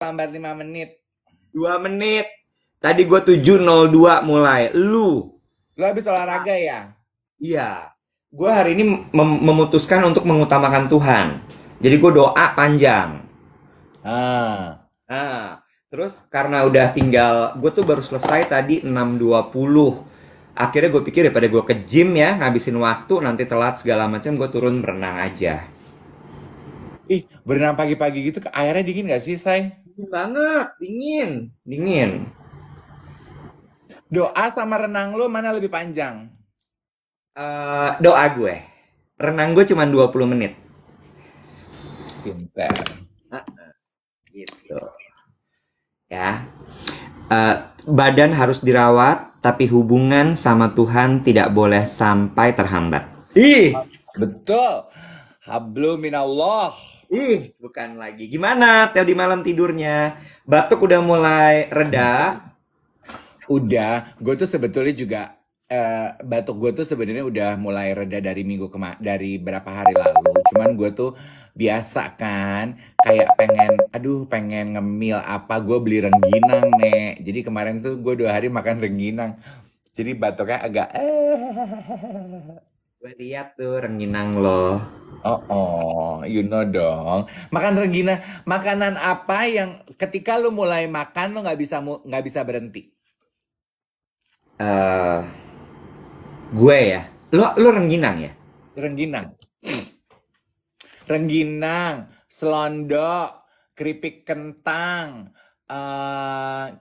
Lambat 5 menit. 2 menit. Tadi gue 7:02 mulai. Lo habis olahraga ya? Iya. Gue hari ini memutuskan untuk mengutamakan Tuhan. Jadi gue doa panjang. Ah. Nah, terus karena udah tinggal, gue tuh baru selesai tadi 6:20. Akhirnya gue pikir daripada gue ke gym ya, ngabisin waktu, nanti telat segala macam, gue turun berenang aja. Ih, berenang pagi-pagi gitu ke airnya dingin gak sih, Say? Dingin banget, dingin, dingin. Doa sama renang lo mana lebih panjang? Doa gue. Renang gue cuma 20 menit. Pinter. Ah, gitu. Ya. Eh, Badan harus dirawat, tapi hubungan sama Tuhan tidak boleh sampai terhambat. Ih, Betul. Hablum minallah. bukan lagi. Gimana Teo di malam tidurnya? Batuk udah mulai reda? Udah, gue tuh sebetulnya juga batuk gue tuh sebenarnya udah mulai reda dari dari berapa hari lalu. Cuman gue tuh biasa kan, kayak pengen ngemil apa, gue beli rengginang nek. Jadi kemarin tuh gue 2 hari makan rengginang. Jadi batuknya agak Gue lihat tuh rengginang lo. you know dong. Makan rengginang, makanan apa yang ketika lu mulai makan lu nggak bisa berhenti? eh gue ya. Lo rengginang ya? Rengginang. Rengginang, selondok, keripik kentang,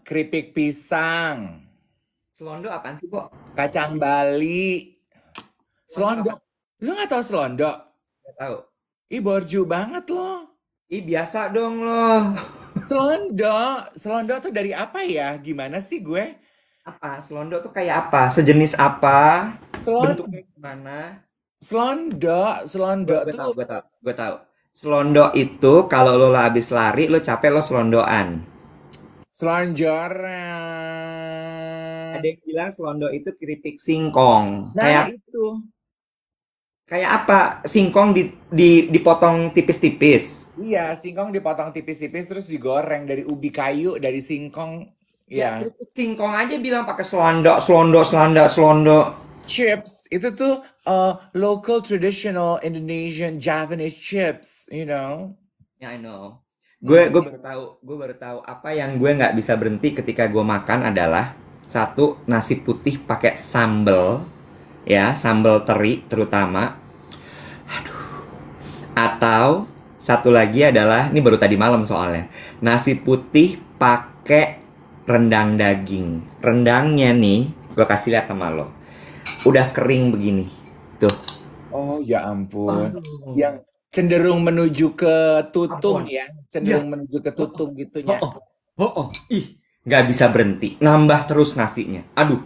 keripik pisang, Selondo apaan sih, Pok? kacang Bali, Selondo apaan? selondok. Lu nggak tahu selondok? Gak tahu. Ih, borju banget loh. Ih, biasa dong lo. Selondok tuh dari apa ya? Gimana sih gue? Apa? Selondo tuh kayak apa? Sejenis apa? Selon, Bentuknya gimana? selondok Gue tahu, tuh gue tahu, gue tahu. Selondo itu kalau lo habis lari, lo capek, lo selondoan. Ada selonjoran. yang bilang selondo itu keripik singkong. Nah, Kayak itu. kayak apa? Singkong dipotong tipis-tipis. Iya, singkong dipotong tipis-tipis terus digoreng dari ubi kayu, dari singkong. Ya, Ya, keripik singkong aja bilang pakai selondo, selondo, selondo, selondo. chips itu tuh local traditional Indonesian Javanese chips, you know. Ya, I know. Gue Mm. gue baru tahu apa yang gue nggak bisa berhenti ketika gue makan adalah satu nasi putih pakai sambal, ya sambal teri terutama, atau satu lagi adalah ini baru tadi malam soalnya nasi putih pakai rendang daging. Rendangnya nih gue kasih lihat sama lo, udah kering begini, tuh. Oh ya ampun, Aduh, yang cenderung menuju ke tutung ampun. ya, Iya. cenderung menuju ke Oh, oh, tutung oh, gitunya. oh, oh, oh. Ih, nggak bisa berhenti, nambah terus nasinya. Aduh,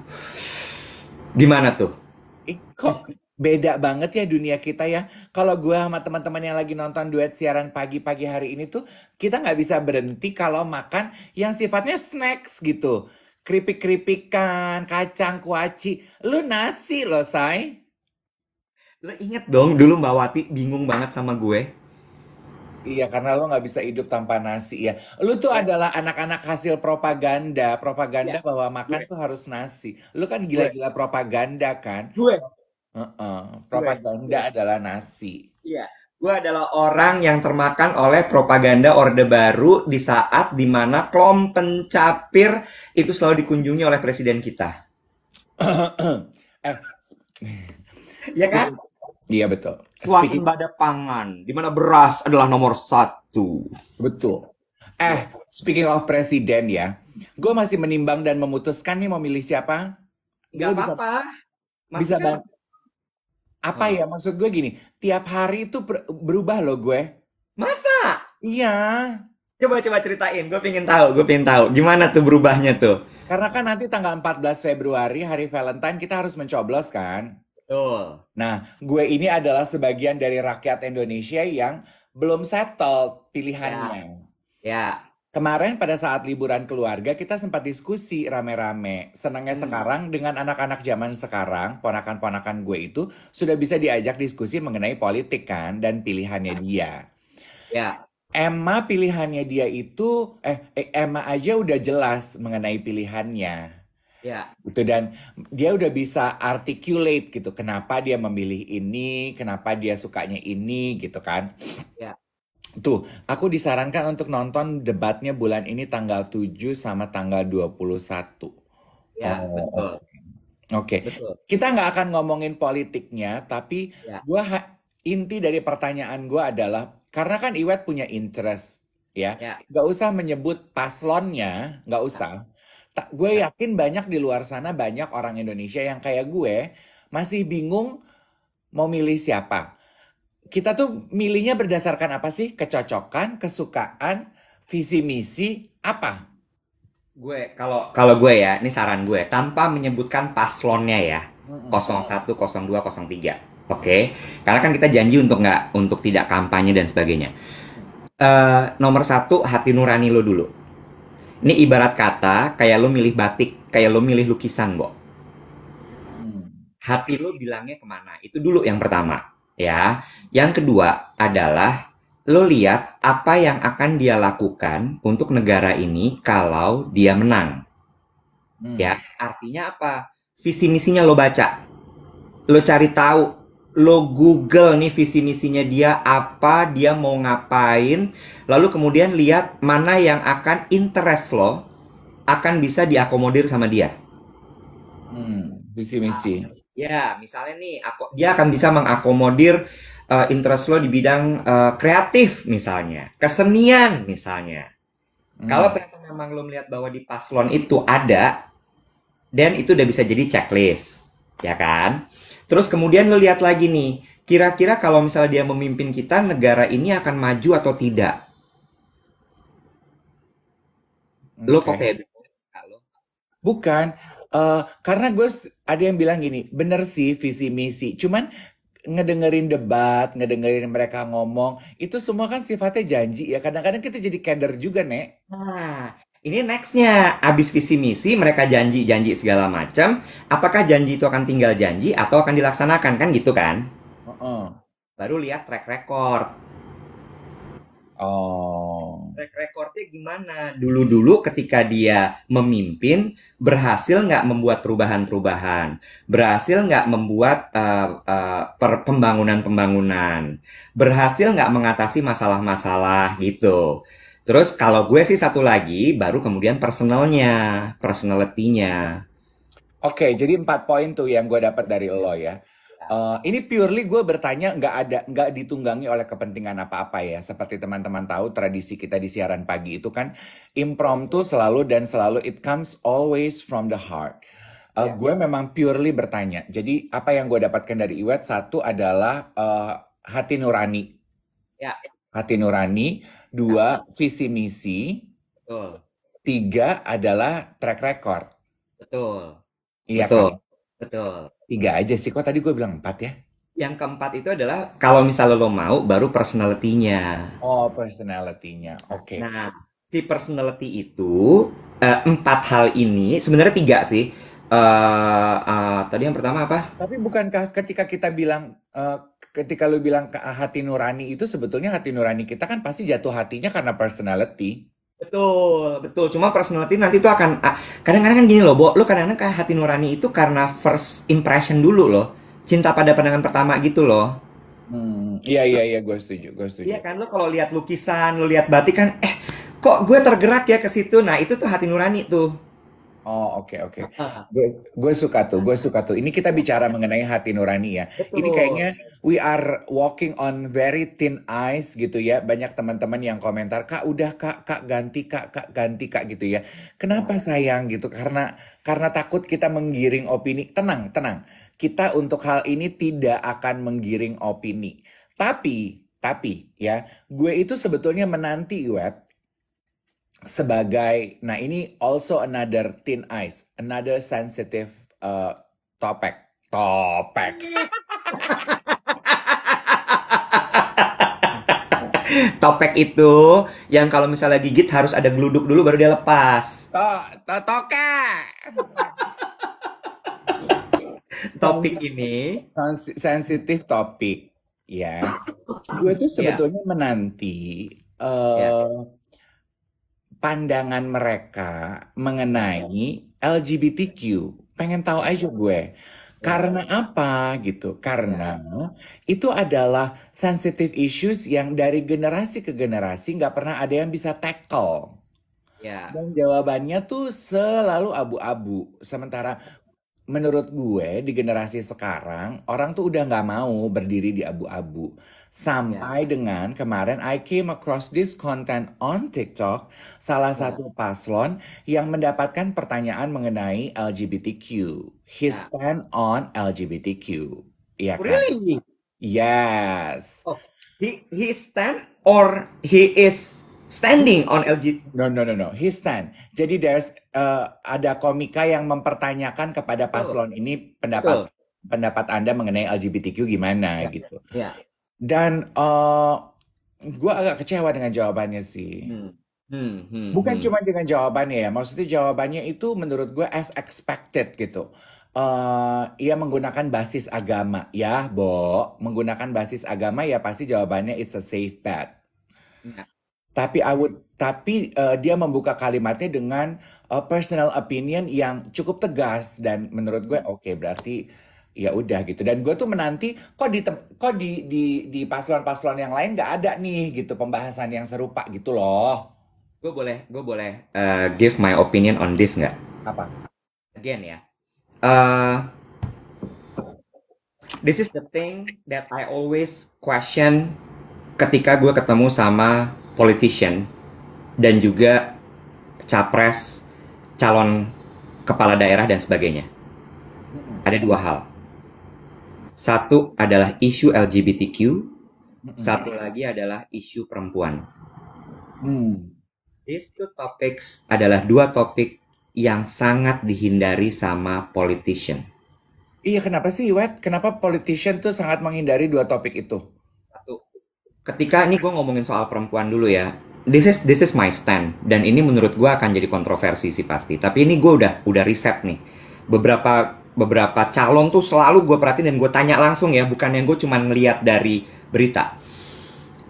gimana tuh? Kok beda banget ya dunia kita ya. Kalau gue sama teman-teman yang lagi nonton duet siaran pagi-pagi hari ini tuh, kita nggak bisa berhenti kalau makan yang sifatnya snacks gitu. Keripik-keripikan, kacang kuaci. Lu nasi loh, Say. Lo inget dong dulu Mbak Wati bingung banget sama gue. Iya, karena lo nggak bisa hidup tanpa nasi ya. Lu tuh Ya, adalah anak-anak hasil propaganda. Propaganda ya, bahwa makan gue, tuh harus nasi. Lu kan gue, gila-gila propaganda kan? gue, Heeh. Propaganda gue. adalah nasi. Iya, gue adalah orang yang termakan oleh propaganda Orde Baru di saat dimana klom pencapir itu selalu dikunjungi oleh presiden kita. eh, Ya kan? speaking, iya betul. Speaking, Swasembada pangan, di mana beras adalah nomor satu. betul. Speaking of presiden ya, gue masih menimbang dan memutuskan nih mau milih siapa. Nggak Gue bisa apa-apa. Masih bisa kan? bang. Apa Oh. ya maksud gue gini? Tiap hari itu berubah loh gue. Masa? Iya, Coba-coba ceritain, gue pengen tahu, gue pengen tahu. Gimana tuh berubahnya tuh? karena kan nanti tanggal 14 Februari hari Valentine kita harus mencoblos kan. Betul. Nah, gue ini adalah sebagian dari rakyat Indonesia yang belum settle Ya, pilihannya. ya. Kemarin pada saat liburan keluarga kita sempat diskusi rame-rame. Senangnya Hmm. sekarang dengan anak-anak zaman sekarang, ponakan-ponakan gue itu sudah bisa diajak diskusi mengenai politik kan dan pilihannya dia. Ya. Emma pilihannya dia itu Emma aja udah jelas mengenai pilihannya Ya, gitu, dan dia udah bisa articulate gitu kenapa dia memilih ini, kenapa dia sukanya ini gitu kan. ya, Tuh, aku disarankan untuk nonton debatnya bulan ini tanggal 7 sama tanggal 21. ya, Oh, oke. betul, Oke. betul. Kita nggak akan ngomongin politiknya, tapi Ya, inti dari pertanyaan gua adalah, karena kan Iwet punya interest, ya. ya, Nggak usah menyebut paslonnya, nggak usah. Gue ya. yakin banyak di luar sana, banyak orang Indonesia yang kayak gue, masih bingung mau milih siapa. Kita tuh milihnya berdasarkan apa sih? Kecocokan, kesukaan, visi misi, apa? Gue kalau kalau gue ya, ini saran gue tanpa menyebutkan paslonnya ya. Mm-mm. 01, 02, 03. Oke. Karena kan kita janji untuk tidak kampanye dan sebagainya. Nomor satu, hati nurani lo dulu. Ini ibarat kata kayak lo milih batik, kayak lo milih lukisan, Bo. Hmm. Hati lo bilangnya kemana? Itu dulu yang pertama, ya. Yang kedua adalah lo lihat apa yang akan dia lakukan untuk negara ini kalau dia menang. Hmm. Ya, artinya apa? Visi misinya lo baca, lo cari tahu, lo Google nih visi misinya dia apa, dia mau ngapain, lalu kemudian lihat mana yang akan interest lo, akan bisa diakomodir sama dia. Visi misi. Ya, misalnya nih, dia akan bisa mengakomodir interest lo di bidang kreatif misalnya, kesenian misalnya. Kalau Hmm. ternyata memang lo melihat bahwa di paslon itu ada, dan itu udah bisa jadi checklist, ya kan? Terus kemudian lo lihat lagi nih, kira-kira kalau misalnya dia memimpin kita, negara ini akan maju atau tidak? Lo kok Oke. kayak bingung? Lo? Bukan, karena ada yang bilang gini, bener sih visi misi, cuman ngedengerin debat, ngedengerin mereka ngomong, itu semua kan sifatnya janji ya. Kadang-kadang kita jadi keder juga, Nek. Nah, ini nextnya, abis visi misi mereka janji-janji segala macam. Apakah janji itu akan tinggal janji atau akan dilaksanakan kan gitu kan? Heeh. Baru lihat track record. Oh. Track recordnya gimana? Dulu-dulu ketika dia memimpin, berhasil nggak membuat perubahan-perubahan? Berhasil nggak membuat pembangunan-pembangunan? Berhasil nggak mengatasi masalah-masalah gitu? Terus kalau gue sih satu lagi, baru kemudian personalnya, personality-nya. Oke, jadi 4 poin tuh yang gue dapat dari lo ya. Ini purely gue bertanya, nggak ditunggangi oleh kepentingan apa-apa ya. Seperti teman-teman tahu, tradisi kita di siaran pagi itu kan impromptu selalu, dan selalu it comes always from the heart. Gue Yes. memang purely bertanya. Jadi apa yang gue dapatkan dari Iwet, satu adalah hati nurani. Ya, Hati nurani. ya, Dua, visi misi. betul, Tiga adalah track record. betul, Iya betul, kan? betul. Tiga aja sih. Kok tadi gue bilang empat ya? Yang keempat itu adalah kalau misalnya lo mau, baru personality-nya. Oh, personality-nya. Oke. Nah, si personality itu empat hal ini sebenarnya tiga sih. Tadi yang pertama apa? Tapi bukankah ketika kita bilang, ketika lu bilang ke hati nurani itu, sebetulnya hati nurani kita kan pasti jatuh hatinya karena personality. Betul, betul. Cuma personality nanti itu akan kadang-kadang kan gini loh, Bo. Lo kadang-kadang kayak hati nurani itu karena first impression dulu loh. Cinta pada pandangan pertama gitu loh. Iya, iya, iya, gue setuju, gue setuju. Iya kan, lo kalau lihat lukisan, lo lihat batik kan, kok gue tergerak ya ke situ. Nah, itu tuh hati nurani tuh. Oh, oke, oke. Gue suka tuh, gue suka tuh. Ini kita bicara mengenai hati nurani ya. Ini Betul. kayaknya we are walking on very thin ice gitu ya. Banyak teman-teman yang komentar, Kak, udah Kak ganti Kak ganti Kak gitu ya. Kenapa sayang gitu? Karena takut kita menggiring opini. Tenang, tenang. Kita untuk hal ini tidak akan menggiring opini. Tapi ya, gue itu sebetulnya menanti Iwet sebagai, nah ini also another thin ice, another sensitive topik. Topik. Topek itu yang kalau misalnya gigit harus ada geluduk dulu baru dia lepas. Toka. Topik ini, Sensitive topik. Ya. Gue tuh ya, sebetulnya menanti Ya. eh, pandangan mereka mengenai LGBTQ. Pengen tahu aja gue. Ya. Karena apa gitu? Karena Ya. itu adalah sensitive issues yang dari generasi ke generasi nggak pernah ada yang bisa tackle. Ya. Dan jawabannya tuh selalu abu-abu. Sementara menurut gue di generasi sekarang orang tuh udah nggak mau berdiri di abu-abu. Ya. Sampai dengan kemarin I came across this content on TikTok, salah Ya. satu paslon yang mendapatkan pertanyaan mengenai LGBTQ. His Ya. stand on LGBTQ. Iya kan? Really? Yes. Oh, he stand or he is standing on LG? No, no, no, no. His stand. Jadi ada komika yang mempertanyakan kepada Betul. paslon ini Betul. pendapat Anda mengenai LGBTQ gimana Ya. gitu. Ya. Dan gue agak kecewa dengan jawabannya sih. Bukan cuma dengan jawabannya ya, maksudnya jawabannya itu menurut gue as expected gitu. Ia menggunakan basis agama ya, Bo. Menggunakan basis agama ya pasti jawabannya it's a safe bet. Ya. Tapi dia membuka kalimatnya dengan personal opinion yang cukup tegas dan menurut gue oke, berarti ya udah gitu. Dan gue tuh menanti kok di paslon-paslon yang lain nggak ada nih gitu pembahasan yang serupa gitu loh. Gue boleh give my opinion on this nggak? Apa? Again ya. This is the thing that I always question ketika gue ketemu sama politician dan juga capres, calon kepala daerah dan sebagainya. Ada dua hal. Satu adalah isu LGBTQ, satu lagi adalah isu perempuan. These two topics adalah dua topik yang sangat dihindari sama politician. Iya, kenapa sih, Wet? Kenapa politician tuh sangat menghindari dua topik itu? Satu, ketika ini gue ngomongin soal perempuan dulu ya. This is my stand dan ini menurut gue akan jadi kontroversi sih pasti. Tapi ini gue udah riset nih. Beberapa calon tuh selalu gue perhatiin dan gue tanya langsung ya, bukan yang gue cuma ngeliat dari berita.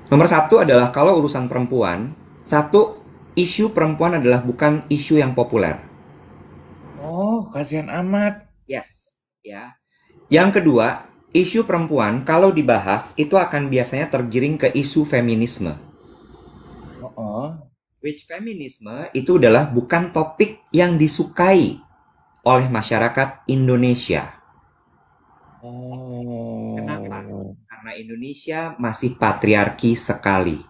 Nomor satu adalah kalau urusan perempuan, satu, isu perempuan adalah bukan isu yang populer. Oh, kasihan amat. Yes, ya. Yang kedua, isu perempuan kalau dibahas itu akan biasanya tergiring ke isu feminisme. Which feminisme itu adalah bukan topik yang disukai oleh masyarakat Indonesia. Kenapa? Karena Indonesia masih patriarki sekali.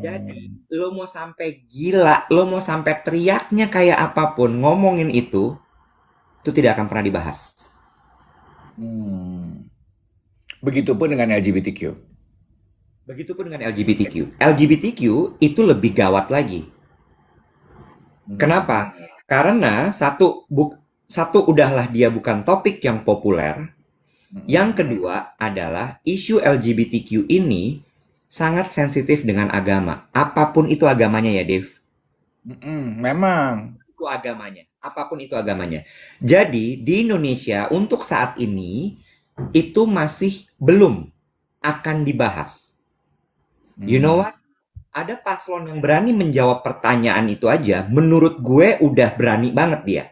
Jadi, lo mau sampai gila, lo mau sampai teriaknya kayak apapun, ngomongin itu tidak akan pernah dibahas. Begitupun dengan LGBTQ. Begitupun dengan LGBTQ. LGBTQ itu lebih gawat lagi. Kenapa? Karena satu udahlah dia bukan topik yang populer. Yang kedua adalah isu LGBTQ ini sangat sensitif dengan agama. Apapun itu agamanya ya, Dev. Memang. Itu agamanya. Apapun itu agamanya. Jadi di Indonesia untuk saat ini itu masih belum akan dibahas. You know what? Ada paslon yang berani menjawab pertanyaan itu aja, menurut gue udah berani banget dia.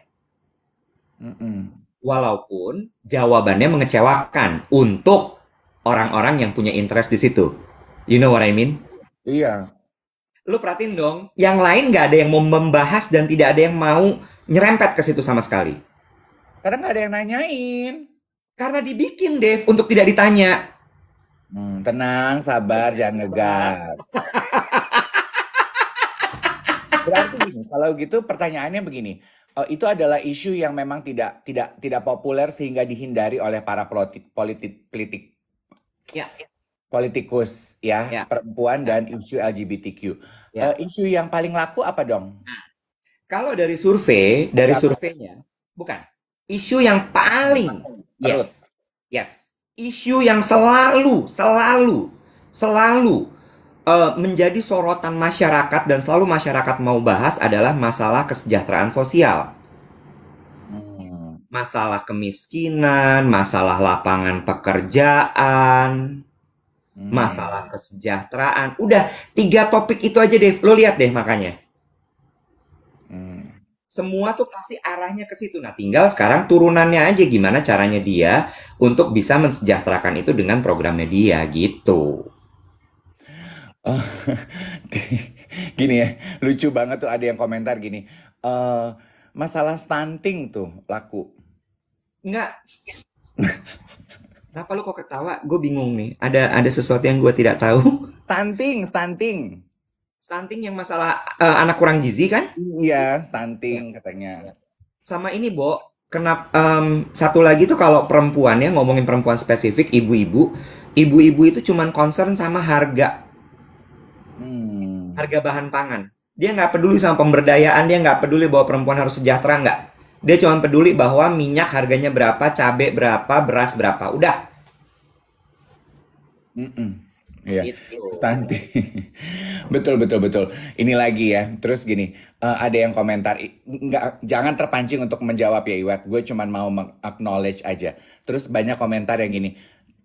Walaupun jawabannya mengecewakan untuk orang-orang yang punya interest di situ. You know what I mean? Iya. Lu perhatiin dong, yang lain nggak ada yang mau membahas dan tidak ada yang mau nyerempet ke situ sama sekali. Karena nggak ada yang nanyain. Karena dibikin, Dev, untuk tidak ditanya. Tenang, sabar, jangan ngegas. Berarti gini, kalau gitu pertanyaannya begini, itu adalah isu yang memang tidak populer sehingga dihindari oleh para politikus ya, perempuan dan isu LGBTQ. Isu yang paling laku apa dong? Kalau dari surveinya, bukan. Isu yang paling, yes. Isu yang selalu menjadi sorotan masyarakat dan selalu masyarakat mau bahas adalah masalah kesejahteraan sosial. Masalah kemiskinan, masalah lapangan pekerjaan. Hmm. masalah kesejahteraan. Udah, 3 topik itu aja deh. Lo lihat deh makanya. Hmm. Semua tuh pasti arahnya ke situ. Nah, tinggal sekarang turunannya aja gimana caranya dia untuk bisa mensejahterakan itu dengan programnya dia gitu. Oh, gini ya, lucu banget tuh ada yang komentar gini. eh Masalah stunting tuh laku. Enggak, kenapa lu kok ketawa? Gue bingung nih. Ada sesuatu yang gue tidak tahu. Stunting, stunting. Stunting yang masalah anak kurang gizi kan? Iya, stunting Ya. katanya. Sama ini, Bo. Kenapa satu lagi tuh kalau perempuan ya ngomongin perempuan spesifik, ibu-ibu, ibu-ibu itu cuman concern sama harga, Hmm. harga bahan pangan. Dia nggak peduli sama pemberdayaan, dia nggak peduli bahwa perempuan harus sejahtera nggak. Dia cuma peduli bahwa minyak harganya berapa, cabai berapa, beras berapa. Udah. Mm-mm. Iya, Gitu. stunting. Betul, betul, betul. Ini lagi ya. Terus gini, ada yang komentar, nggak, jangan terpancing untuk menjawab ya Iwat. Gue cuman mau acknowledge aja. Terus banyak komentar yang gini.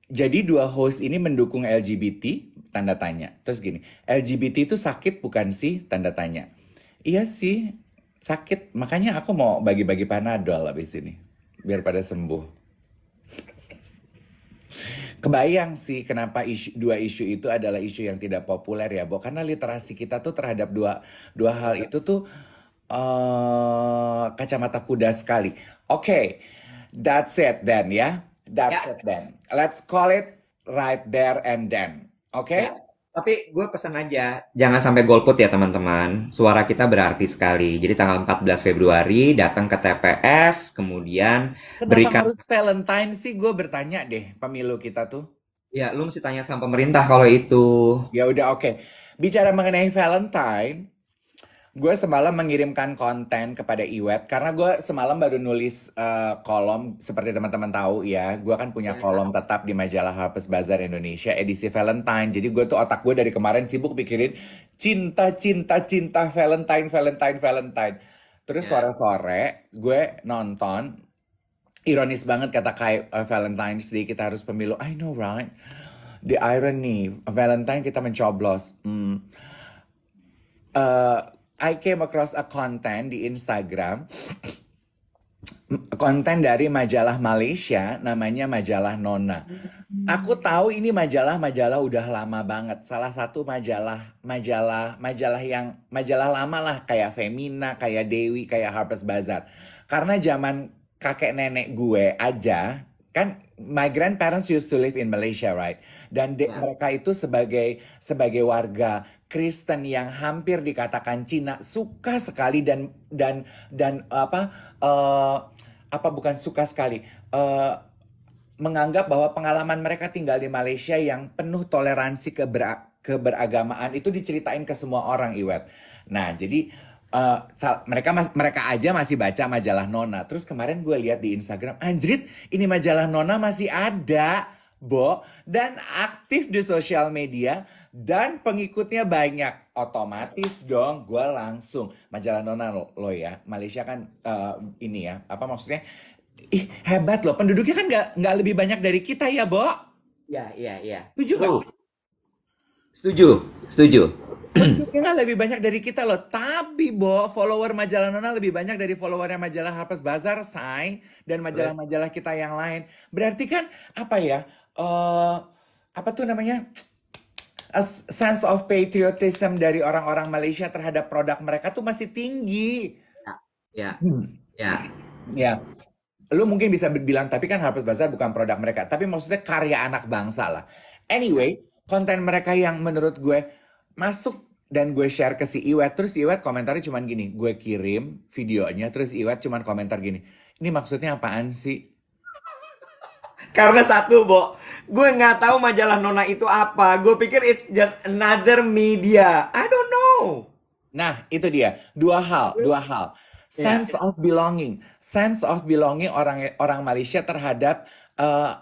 Jadi dua host ini mendukung LGBT? Tanda tanya. Terus gini, LGBT itu sakit bukan sih? Tanda tanya. Iya sih, sakit. Makanya aku mau bagi-bagi Panadol habis ini. Biar pada sembuh. Kebayang sih kenapa dua isu itu adalah isu yang tidak populer ya, Bo. Karena literasi kita tuh terhadap dua, dua hal itu tuh kacamata kuda sekali. Oke, that's it then ya. That's Ya, it then. Let's call it right there and then. ya. Oke? Tapi gue pesan aja, jangan sampai golput ya teman-teman. Suara kita berarti sekali. Jadi tanggal 14 Februari datang ke TPS, kemudian Kenapa berikan. harus Valentine sih? Gue bertanya deh, pemilu kita tuh. Ya, lu mesti tanya sama pemerintah kalau itu. Ya udah oke. Bicara mengenai Valentine, gue semalam mengirimkan konten kepada Iwet karena gue semalam baru nulis kolom seperti teman-teman tahu ya. Gue kan punya Ya. kolom tetap di majalah Harper's Bazaar Indonesia edisi Valentine. Jadi gue tuh otak gue dari kemarin sibuk pikirin cinta, cinta, cinta, Valentine, Valentine, Valentine. Terus Ya. sore-sore gue nonton, ironis banget kata Kai, Valentine's Day kita harus pemilu. I know right? The irony, Valentine kita mencoblos. uh, I came across a content di Instagram, konten dari majalah Malaysia, namanya majalah Nona. Aku tahu ini majalah-majalah udah lama banget. Salah satu majalah yang majalah lama lah, kayak Femina, kayak Dewi, kayak Harper's Bazaar. Karena zaman kakek nenek gue aja, kan my grandparents used to live in Malaysia, right? Dan Ya. mereka itu sebagai warga Kristen yang hampir dikatakan Cina, suka sekali dan eh, apa bukan suka sekali, eh, menganggap bahwa pengalaman mereka tinggal di Malaysia yang penuh toleransi keberagamaan itu diceritain ke semua orang, Iwet. Nah, jadi mereka aja masih baca majalah Nona. Terus kemarin gue lihat di Instagram, anjrit, ini majalah Nona masih ada, Bo, dan aktif di sosial media dan pengikutnya banyak. Otomatis dong, gue langsung majalah Nona lo ya. Malaysia kan ini ya, apa maksudnya? Ih, hebat loh. Penduduknya kan nggak lebih banyak dari kita ya, Bo. Ya, iya, iya. Setuju nggak? True. Setuju, setuju. Penduduknya nggak lebih banyak dari kita loh. Tapi, Bo, follower majalah Nona lebih banyak dari followernya majalah Harper's Bazaar, Say, dan majalah-majalah kita yang lain. Berarti kan, apa ya, eh apa tuh namanya? A sense of patriotism dari orang-orang Malaysia terhadap produk mereka tuh masih tinggi. Ya, Hmm. ya. Ya, lu mungkin bisa bilang, tapi kan Harper's Bazaar bukan produk mereka. Tapi maksudnya karya anak bangsa lah. Anyway, konten mereka yang menurut gue masuk dan gue share ke si Iwet. Terus Iwet komentarnya cuman gini. Gue kirim videonya, terus Iwet cuman komentar gini. Ini maksudnya apaan sih? Karena satu, Bo, gue nggak tahu majalah Nona itu apa. Gue pikir it's just another media. I don't know. Nah, itu dia. Dua hal, dua hal. Ya, Sense of belonging. Sense of belonging orang orang Malaysia terhadap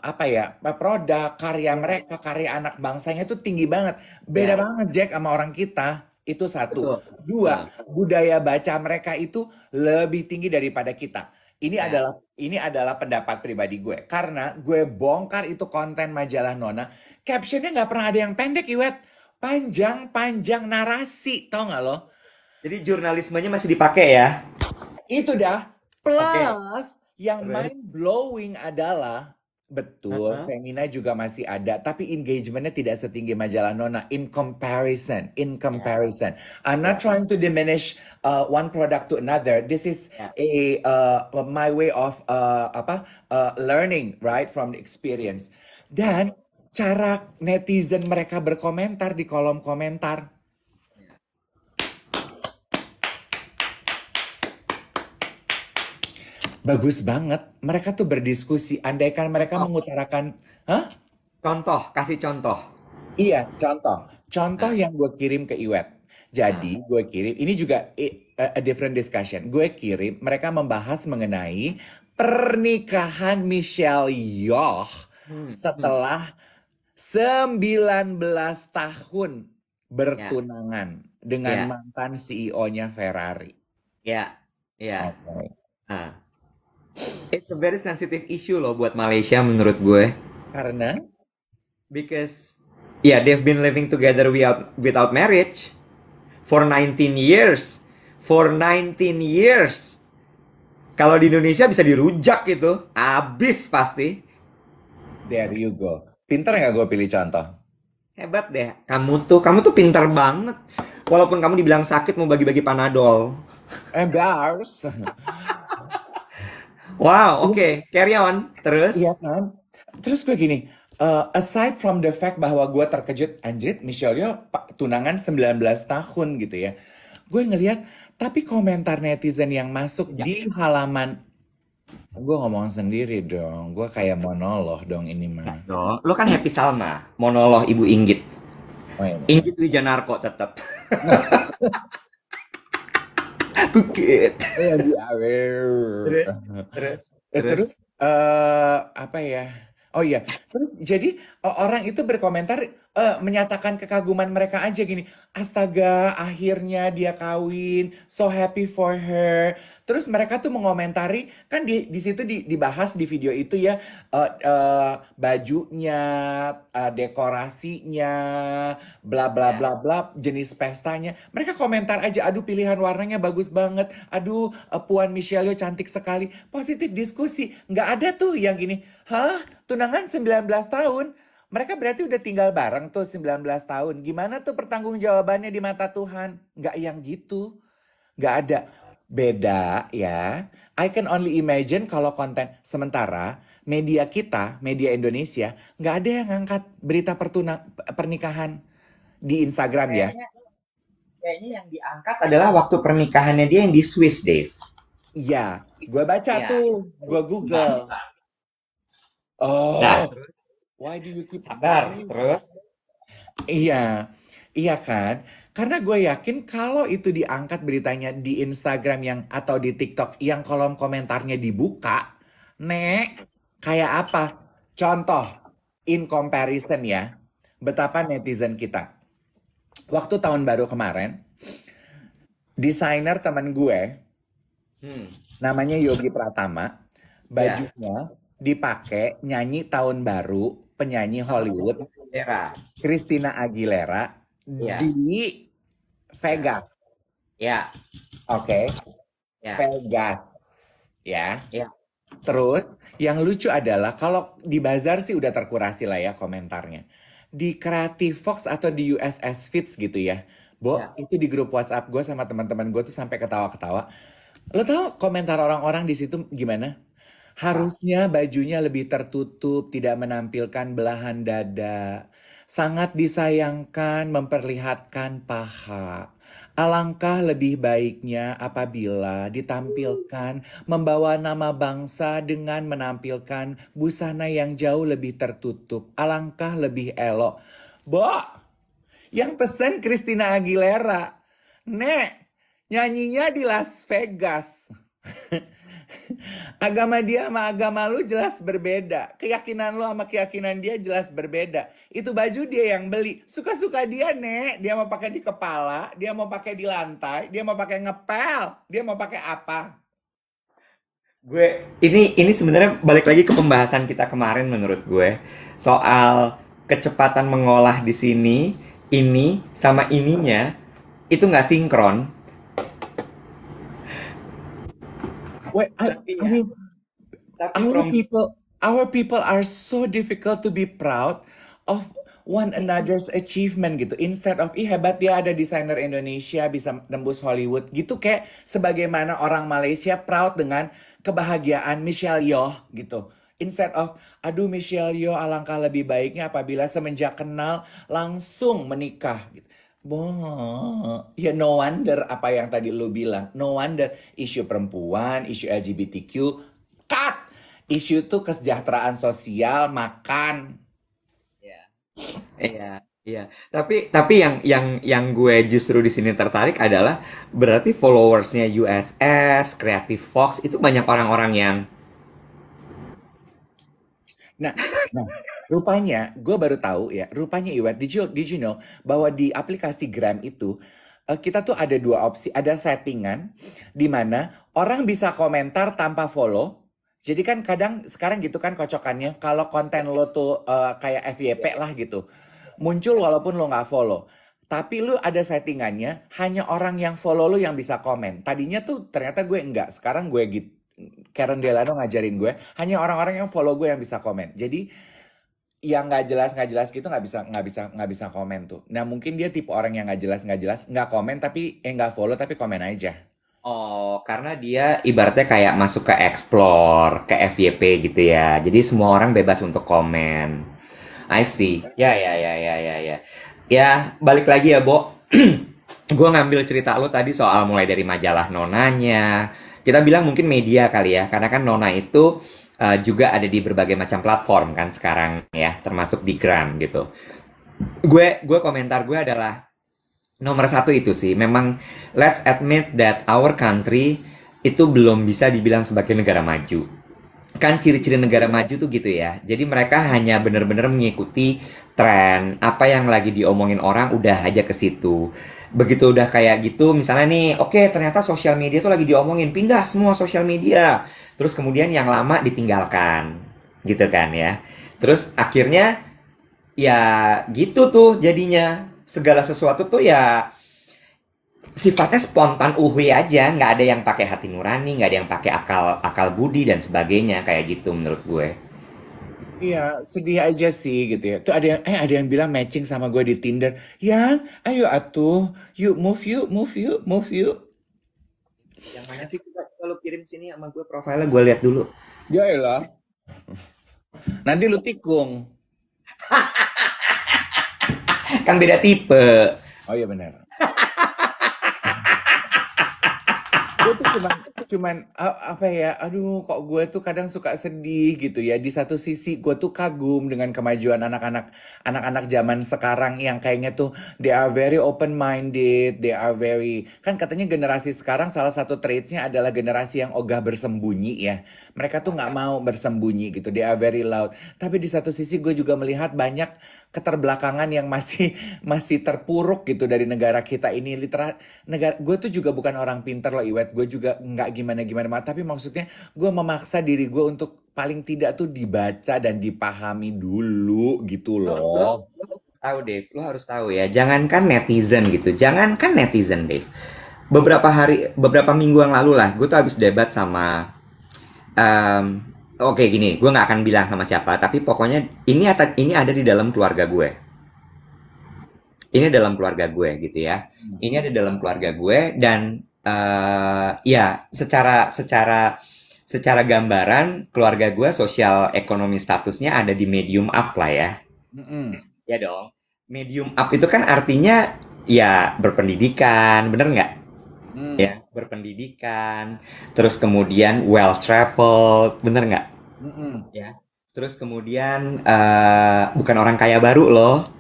apa ya, produk, karya mereka, karya anak bangsanya itu tinggi banget. Beda ya, banget Jack sama orang kita. Itu satu. betul. Dua, Betul. budaya baca mereka itu lebih tinggi daripada kita. Ya. ini adalah pendapat pribadi gue. Karena gue bongkar itu konten majalah Nona, captionnya nggak pernah ada yang pendek, Iwet. Panjang-panjang narasi, tau nggak lo? Jadi jurnalismenya masih dipakai ya? Itu dah. Oke. Plus, yang Terus? mind blowing adalah betul, Heeh. Femina juga masih ada, tapi engagementnya tidak setinggi majalah Nona. In Ya, comparison. I'm not ya, trying to diminish one product to another. This is ya. my way of learning, right, from the experience. Dan cara netizen mereka berkomentar di kolom komentar. Bagus banget. Mereka tuh berdiskusi. Andaikan mereka Contoh, mengutarakan, hah? kasih contoh. Iya, contoh. Contoh Nah, yang gue kirim ke Iwet. nah, Jadi, gue kirim, ini juga a different discussion. Gue kirim, mereka membahas mengenai pernikahan Michelle Yeoh hmm, hmm, setelah 19 tahun ya, bertunangan dengan ya, mantan CEO-nya Ferrari. ya, ya. Oke. Nah, it's a very sensitive issue loh buat Malaysia menurut gue. Karena Because, yeah, they've been living together without marriage for 19 years. For 19 years. Kalau di Indonesia bisa dirujak gitu. Abis pasti. there you go. Pinter nggak gue pilih contoh? Hebat deh. Kamu tuh pintar banget. Walaupun kamu dibilang sakit mau bagi-bagi Panadol. Embarrass. Wow, oke. Carry on. Terus? Iya kan? Terus gue gini, aside from the fact bahwa gue terkejut, anjir, Michelle Yeoh tunangan 19 tahun gitu ya. Gue ngeliat, tapi komentar netizen yang masuk Ya. di halaman, gue ngomong sendiri dong, gue kayak monolog dong ini mah. Dong. Lo kan Happy Salma. Monolog Ibu Inggit. Oh, iya. Inggit Wijanarko tetap. Bukit. Iya, di aware. Terus? Terus? Terus? Terus apa ya? Oh iya, terus jadi orang itu berkomentar menyatakan kekaguman mereka aja gini. Astaga, akhirnya dia kawin, so happy for her. Terus mereka tuh mengomentari kan di situ dibahas di video itu ya bajunya, dekorasinya, bla bla Ya. bla bla, jenis pestanya. Mereka komentar aja, aduh pilihan warnanya bagus banget, aduh Puan Michelle Yeoh cantik sekali. Positif diskusi, nggak ada tuh yang gini, hah? Tunangan 19 tahun? Mereka berarti udah tinggal bareng tuh 19 tahun. Gimana tuh pertanggungjawabannya di mata Tuhan? Nggak yang gitu. Nggak ada. Beda ya. I can only imagine kalau konten. Sementara media kita, media Indonesia, nggak ada yang ngangkat berita pernikahan di Instagram ya. Kayaknya yang diangkat adalah waktu pernikahannya dia yang di Swiss, Dave. Iya, gue baca Ya. tuh, gue Google. Nah, Oh, why do you keep sabar. calling? Terus? Iya, iya kan? Karena gue yakin kalau itu diangkat beritanya di Instagram yang atau di TikTok yang kolom komentarnya dibuka, Nek, kayak apa? Contoh, in comparison ya, betapa netizen kita. Waktu tahun baru kemarin, desainer teman gue, Hmm. namanya Yogi Pratama, Ya. bajunya dipakai nyanyi tahun baru, penyanyi Hollywood, Ya. Christina Aguilera Ya. di Vegas. Ya. Oke, Ya. Vegas. Ya. Ya. Terus yang lucu adalah kalau di Bazar sih udah terkurasi lah ya komentarnya. Di Creative Fox atau di USS Fits gitu ya. Ya. Itu di grup WhatsApp gue sama teman-teman gue tuh sampai ketawa-ketawa. Lo tahu komentar orang-orang di situ gimana? Harusnya bajunya lebih tertutup, tidak menampilkan belahan dada. Sangat disayangkan memperlihatkan paha. Alangkah lebih baiknya apabila ditampilkan membawa nama bangsa dengan menampilkan busana yang jauh lebih tertutup. Alangkah lebih elok. Bo, yang pesen Christina Aguilera. Nek, nyanyinya di Las Vegas. Agama dia sama agama lu jelas berbeda. Keyakinan lu sama keyakinan dia jelas berbeda. Itu baju dia yang beli. Suka-suka dia, Nek. Dia mau pakai di kepala, dia mau pakai di lantai, dia mau pakai ngepel, dia mau pakai apa? ini sebenarnya balik lagi ke pembahasan kita kemarin menurut gue soal kecepatan mengolah di sini ini sama ininya itu nggak sinkron. Wait, Tapi I ya, mean, tapi our from people, our people are so difficult to be proud of one another's achievement gitu. Instead of, ih hebat dia ada desainer Indonesia bisa nembus Hollywood gitu. Kayak sebagaimana orang Malaysia proud dengan kebahagiaan Michelle Yeoh gitu. Instead of, aduh Michelle Yeoh alangkah lebih baiknya apabila semenjak kenal langsung menikah gitu. Boh, ya no wonder apa yang tadi lu bilang. No wonder isu perempuan, isu LGBTQ, cut! Isu tuh kesejahteraan sosial, makan. ya, iya, iya. Tapi yang gue justru di sini tertarik adalah berarti followersnya USS, Creative Fox itu banyak orang-orang yang Nah, nah, rupanya gue baru tahu ya, rupanya Iwet, did you know bahwa di aplikasi Gram itu kita tuh ada dua opsi, ada settingan di mana orang bisa komentar tanpa follow. Jadi kan kadang sekarang gitu kan kocokannya, kalau konten lo tuh kayak FYP lah gitu, muncul walaupun lo nggak follow. Tapi lu ada settingannya, hanya orang yang follow lu yang bisa komen. Tadinya tuh ternyata gue enggak, sekarang gue gitu. Karen Delano ngajarin gue, hanya orang-orang yang follow gue yang bisa komen. Jadi yang nggak jelas gitu nggak bisa komen tuh. Nah mungkin dia tipe orang yang nggak jelas nggak komen tapi nggak follow tapi komen aja. oh, karena dia ibaratnya kayak masuk ke explore, ke FYP gitu ya. Jadi semua orang bebas untuk komen. I see. Ya, ya, ya, ya, ya, ya. Ya, balik lagi ya, Bo. Gue ngambil cerita lo tadi soal mulai dari majalah Nonanya. Kita bilang mungkin media kali ya, karena kan Nona itu juga ada di berbagai macam platform kan sekarang ya, termasuk di Gram gitu. Gue komentar gue adalah nomor satu itu sih, memang let's admit that our country itu belum bisa dibilang sebagai negara maju. Kan ciri-ciri negara maju tuh gitu ya. Jadi mereka hanya benar-benar mengikuti tren, apa yang lagi diomongin orang udah aja ke situ. Begitu udah kayak gitu, misalnya nih, oke ternyata sosial media tuh lagi diomongin, pindah semua sosial media. Terus kemudian yang lama ditinggalkan, gitu kan ya. Terus akhirnya ya gitu tuh jadinya segala sesuatu tuh ya sifatnya spontan uhui aja, nggak ada yang pakai hati nurani, nggak ada yang pakai akal akal budi dan sebagainya kayak gitu menurut gue. Iya, sedih aja sih gitu ya. Tuh ada yang bilang matching sama gue di Tinder. Yang, ayo atuh, yuk move yuk, move yuk, move yuk. Yang mana sih coba lu kirim sini sama gue profilnya gue lihat dulu. Ya elah, nanti lu tikung. Kan beda tipe. Oh iya benar. Gue tuh cuman apa ya, aduh kok gue tuh kadang suka sedih gitu ya. Di satu sisi gue tuh kagum dengan kemajuan anak-anak zaman sekarang yang kayaknya tuh they are very open minded, they are very, kan katanya generasi sekarang salah satu traitsnya adalah generasi yang ogah bersembunyi ya. Mereka tuh nggak mau bersembunyi gitu, they are very loud. Tapi di satu sisi gue juga melihat banyak keterbelakangan yang masih masih terpuruk gitu dari negara kita ini. Negara gue tuh juga bukan orang pinter loh Iwet, gue juga nggak gimana-gimana, tapi maksudnya gue memaksa diri gue untuk paling tidak tuh dibaca dan dipahami dulu gitu Lo loh. tahu Dave, lo harus tahu ya. Jangankan netizen gitu, jangankan netizen Dave. Beberapa minggu yang lalu lah, gue tuh habis debat sama oke gini, gue nggak akan bilang sama siapa, tapi pokoknya ini ada di dalam keluarga gue. Ini dalam keluarga gue gitu ya. Ini ada dalam keluarga gue dan ya secara gambaran keluarga gue sosial ekonomi statusnya ada di medium up lah ya. Mm-mm. Ya dong. Medium up itu kan artinya ya berpendidikan, bener nggak? Mm. Ya, berpendidikan. Terus kemudian well traveled, bener nggak? Mm-mm. Ya. Terus kemudian bukan orang kaya baru loh.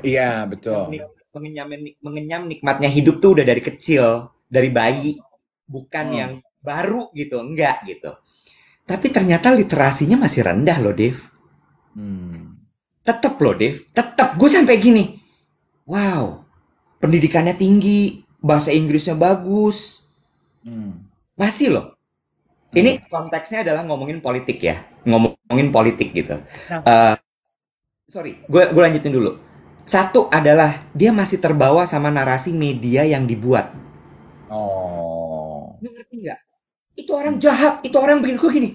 Iya betul. Mengenyam nikmatnya hidup tuh udah dari kecil, dari bayi, bukan yang Hmm. baru gitu, enggak gitu. Tapi ternyata literasinya masih rendah loh, Dev. Hmm. Tetep loh, Dev. Tetep gue sampai gini. Wow, pendidikannya tinggi, bahasa Inggrisnya bagus. Hmm. Masih loh. Hmm. Ini konteksnya adalah ngomongin politik ya, ngomongin politik gitu. Nah, Sorry, gue lanjutin dulu. Satu adalah dia masih terbawa sama narasi media yang dibuat. oh, Lu ngerti nggak? Itu orang jahat, itu orang begini, gue gini.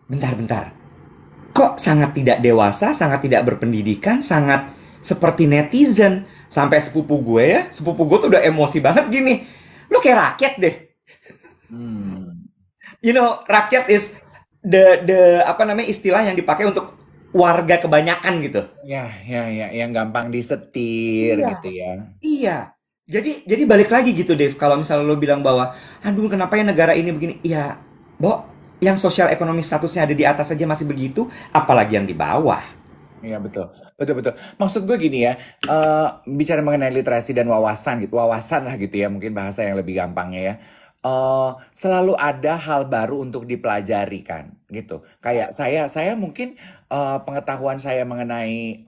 Bentar. Kok sangat tidak dewasa, sangat tidak berpendidikan, sangat seperti netizen. Sampai sepupu gue tuh udah emosi banget gini. Lu kayak rakyat deh. hmm. You know, rakyat is the apa namanya istilah yang dipakai untuk warga kebanyakan gitu. Ya, yang gampang disetir Iya. gitu ya. Iya. Jadi balik lagi gitu, Dave. Kalau misalnya lo bilang bahwa, aduh kenapa ya negara ini begini? Ya, Bo, yang sosial ekonomi statusnya ada di atas saja masih begitu, apalagi yang di bawah. Iya betul. Maksud gue gini ya, bicara mengenai literasi dan wawasan gitu, wawasan lah gitu ya, mungkin bahasa yang lebih gampangnya ya. Selalu ada hal baru untuk dipelajari kan, gitu. Kayak saya mungkin pengetahuan saya mengenai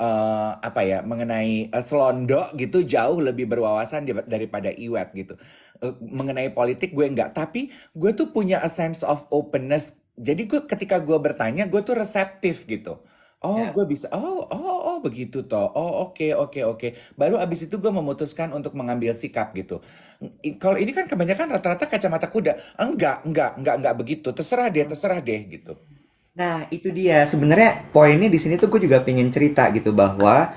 apa ya, mengenai selondok gitu jauh lebih berwawasan daripada Iwet gitu. Mengenai politik gue enggak, tapi gue tuh punya a sense of openness. Jadi gue ketika gue bertanya, gue tuh reseptif gitu. Oh, Ya. gue bisa. Oh, begitu toh. Oh, oke. Baru abis itu gue memutuskan untuk mengambil sikap gitu. Kalau ini kan kebanyakan rata-rata kacamata kuda. Enggak begitu. Terserah deh gitu. Nah, itu dia. Sebenarnya poinnya di sini tuh gue juga pengen cerita gitu bahwa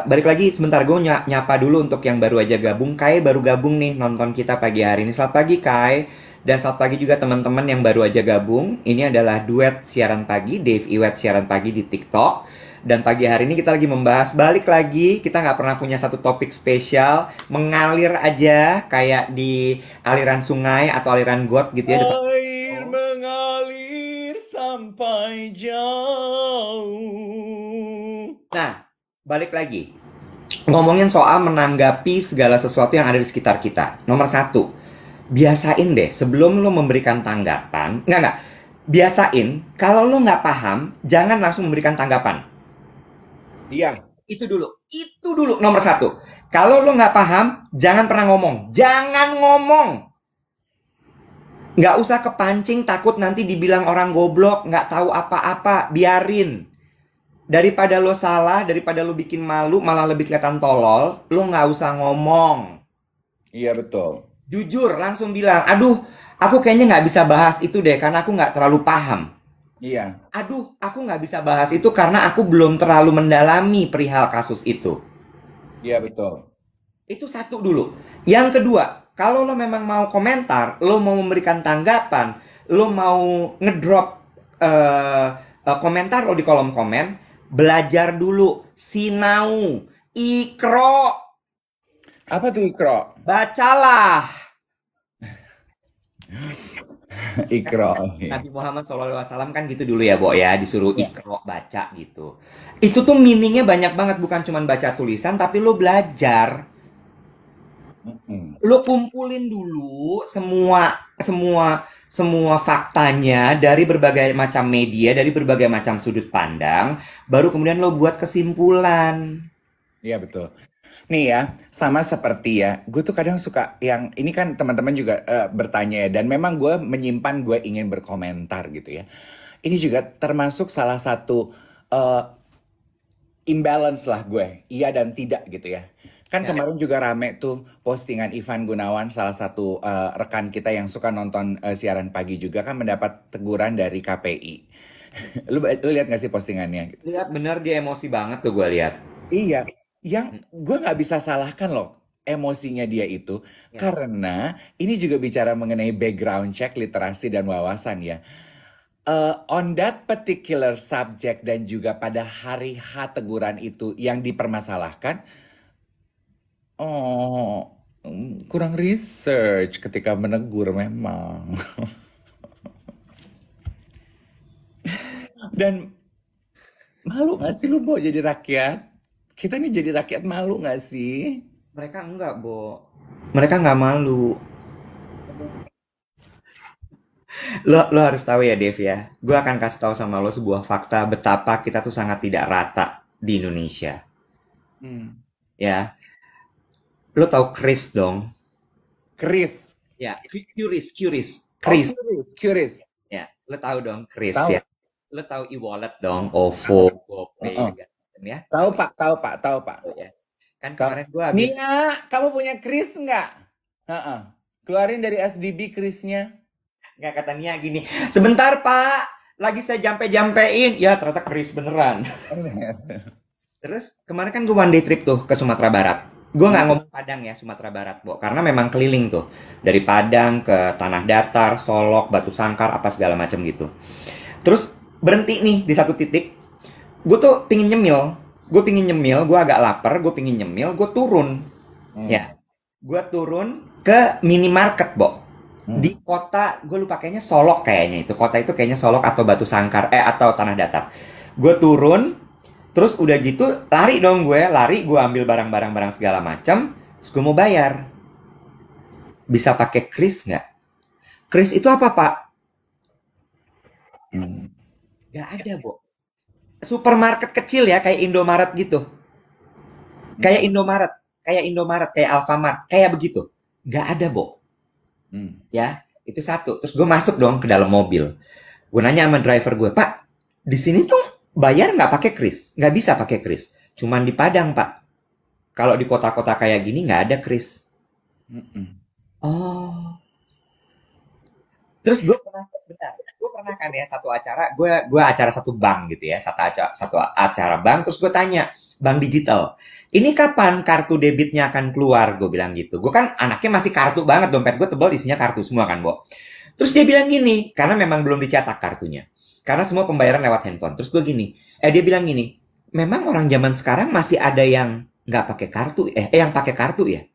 balik lagi sebentar gue nyapa dulu untuk yang baru aja gabung. Kai baru gabung nih nonton kita pagi hari ini. Selamat pagi Kai. Dan selamat pagi juga teman-teman yang baru aja gabung. Ini adalah duet siaran pagi, Dave Iwet siaran pagi di TikTok. Dan pagi hari ini kita lagi membahas balik lagi. Kita nggak pernah punya satu topik spesial, mengalir aja kayak di aliran sungai atau aliran got gitu ya. Air mengalir sampai jauh. Nah, balik lagi. Ngomongin soal menanggapi segala sesuatu yang ada di sekitar kita. Nomor satu, biasain deh sebelum lo memberikan tanggapan. Nggak. Biasain, kalau lo nggak paham, jangan langsung memberikan tanggapan. Iya, Itu dulu nomor satu. Kalau lo nggak paham, jangan pernah ngomong. Jangan ngomong. Nggak usah kepancing takut nanti dibilang orang goblok, nggak tahu apa-apa. Biarin. Daripada lo salah, daripada lo bikin malu, malah lebih kelihatan tolol, lo nggak usah ngomong. iya betul. Jujur, langsung bilang, aduh, aku kayaknya nggak bisa bahas itu deh, karena aku nggak terlalu paham. Iya, Aduh, aku nggak bisa bahas itu karena aku belum terlalu mendalami perihal kasus itu. iya betul. Itu satu dulu. Yang kedua, kalau lo memang mau komentar, lo mau memberikan tanggapan, lo mau ngedrop komentar lo di kolom komen, belajar dulu, sinau, ikro, Apa tuh Ikro? bacalah. Ikro. Nabi Muhammad SAW kan gitu dulu ya, Bo ya, disuruh Iya. ikro baca gitu. Itu tuh meaningnya banyak banget, bukan cuma baca tulisan, tapi lo belajar. Mm-mm. Lo kumpulin dulu semua faktanya dari berbagai macam media, dari berbagai macam sudut pandang, baru kemudian lo buat kesimpulan. Iya betul. Nih ya, sama seperti ya, gue tuh kadang suka yang ini kan teman-teman juga bertanya ya, dan memang gue menyimpan gue ingin berkomentar gitu ya. Ini juga termasuk salah satu eh, imbalance lah gue, iya dan tidak gitu ya. Kan Ya. kemarin juga rame tuh postingan Ivan Gunawan, salah satu rekan kita yang suka nonton siaran pagi juga kan mendapat teguran dari KPI. Lu lihat gak sih postingannya? Lihat bener dia emosi banget tuh gue lihat. Iya, yang gue nggak bisa salahkan loh emosinya dia itu Ya. karena ini juga bicara mengenai background check literasi dan wawasan ya. On that particular subject dan juga pada hari H teguran itu yang dipermasalahkan, oh kurang research ketika menegur memang. Dan malu nggak sih lu mau jadi rakyat? Kita nih jadi rakyat malu nggak sih? Mereka enggak, Bo. Mereka nggak malu. Lo harus tahu ya, Dev ya. Gue akan kasih tahu sama lo sebuah fakta betapa kita tuh sangat tidak rata di Indonesia. Hmm. Ya, lo tahu Chris dong? Chris. Ya, Curious, Oh, Chris. curious. Lo tahu dong Chris Tahu. ya. Lo tahu e-wallet dong, OVO, GoPay Heeh. segala macam ya. Tahu Pak, tahu Pak, tahu Pak. Tahu ya. Kan Tahu. kemarin gue habis Nia, kamu punya kris nggak? Heeh. Keluarin dari SDB krisnya. nggak kata Nia gini, sebentar Pak, lagi saya jampe-jampein. Ya ternyata Chris beneran. Terus kemarin kan gue one day trip tuh ke Sumatera Barat. Gue nggak ngomong Padang ya, Sumatera Barat, Bo. Karena memang keliling tuh. Dari Padang ke Tanah Datar, Solok, Batu Sangkar, apa segala macam gitu. Terus berhenti nih di satu titik. Gue tuh pingin nyemil. Gue agak lapar, gue pingin nyemil, gue turun. Ya, gue turun ke minimarket, Bo. Di kota, gue lupa kayaknya Solok kayaknya itu. Kota itu kayaknya Solok atau Batu Sangkar, atau Tanah Datar. Gue turun, terus udah gitu lari dong gue ambil barang-barang segala macam, terus gue mau bayar. Bisa pakai kris nggak? Kris itu apa Pak? Nggak ada, Bo. Supermarket kecil ya, kayak Indomaret gitu. Kayak Indomaret, kayak Alfamart, kayak begitu. Nggak ada, Bo. Ya, itu satu. Terus gue masuk dong ke dalam mobil. Gue nanya sama driver gue, Pak, di sini tuh bayar nggak pakai kris? Nggak bisa pakai kris. Cuman di Padang, Pak. Kalau di kota-kota kayak gini nggak ada kris. Oh. Terus gue pernah kan ya satu acara, gue acara satu bank gitu ya, satu acara bank. Terus gue tanya, bank digital, ini kapan kartu debitnya akan keluar? Gue bilang gitu. Gue kan anaknya masih kartu banget, dompet gue tebal isinya kartu semua kan, Bo. Terus dia bilang gini, karena memang belum dicetak kartunya. Karena semua pembayaran lewat handphone. Terus gue gini, dia bilang gini, memang orang zaman sekarang masih ada yang nggak pakai kartu, yang pakai kartu ya?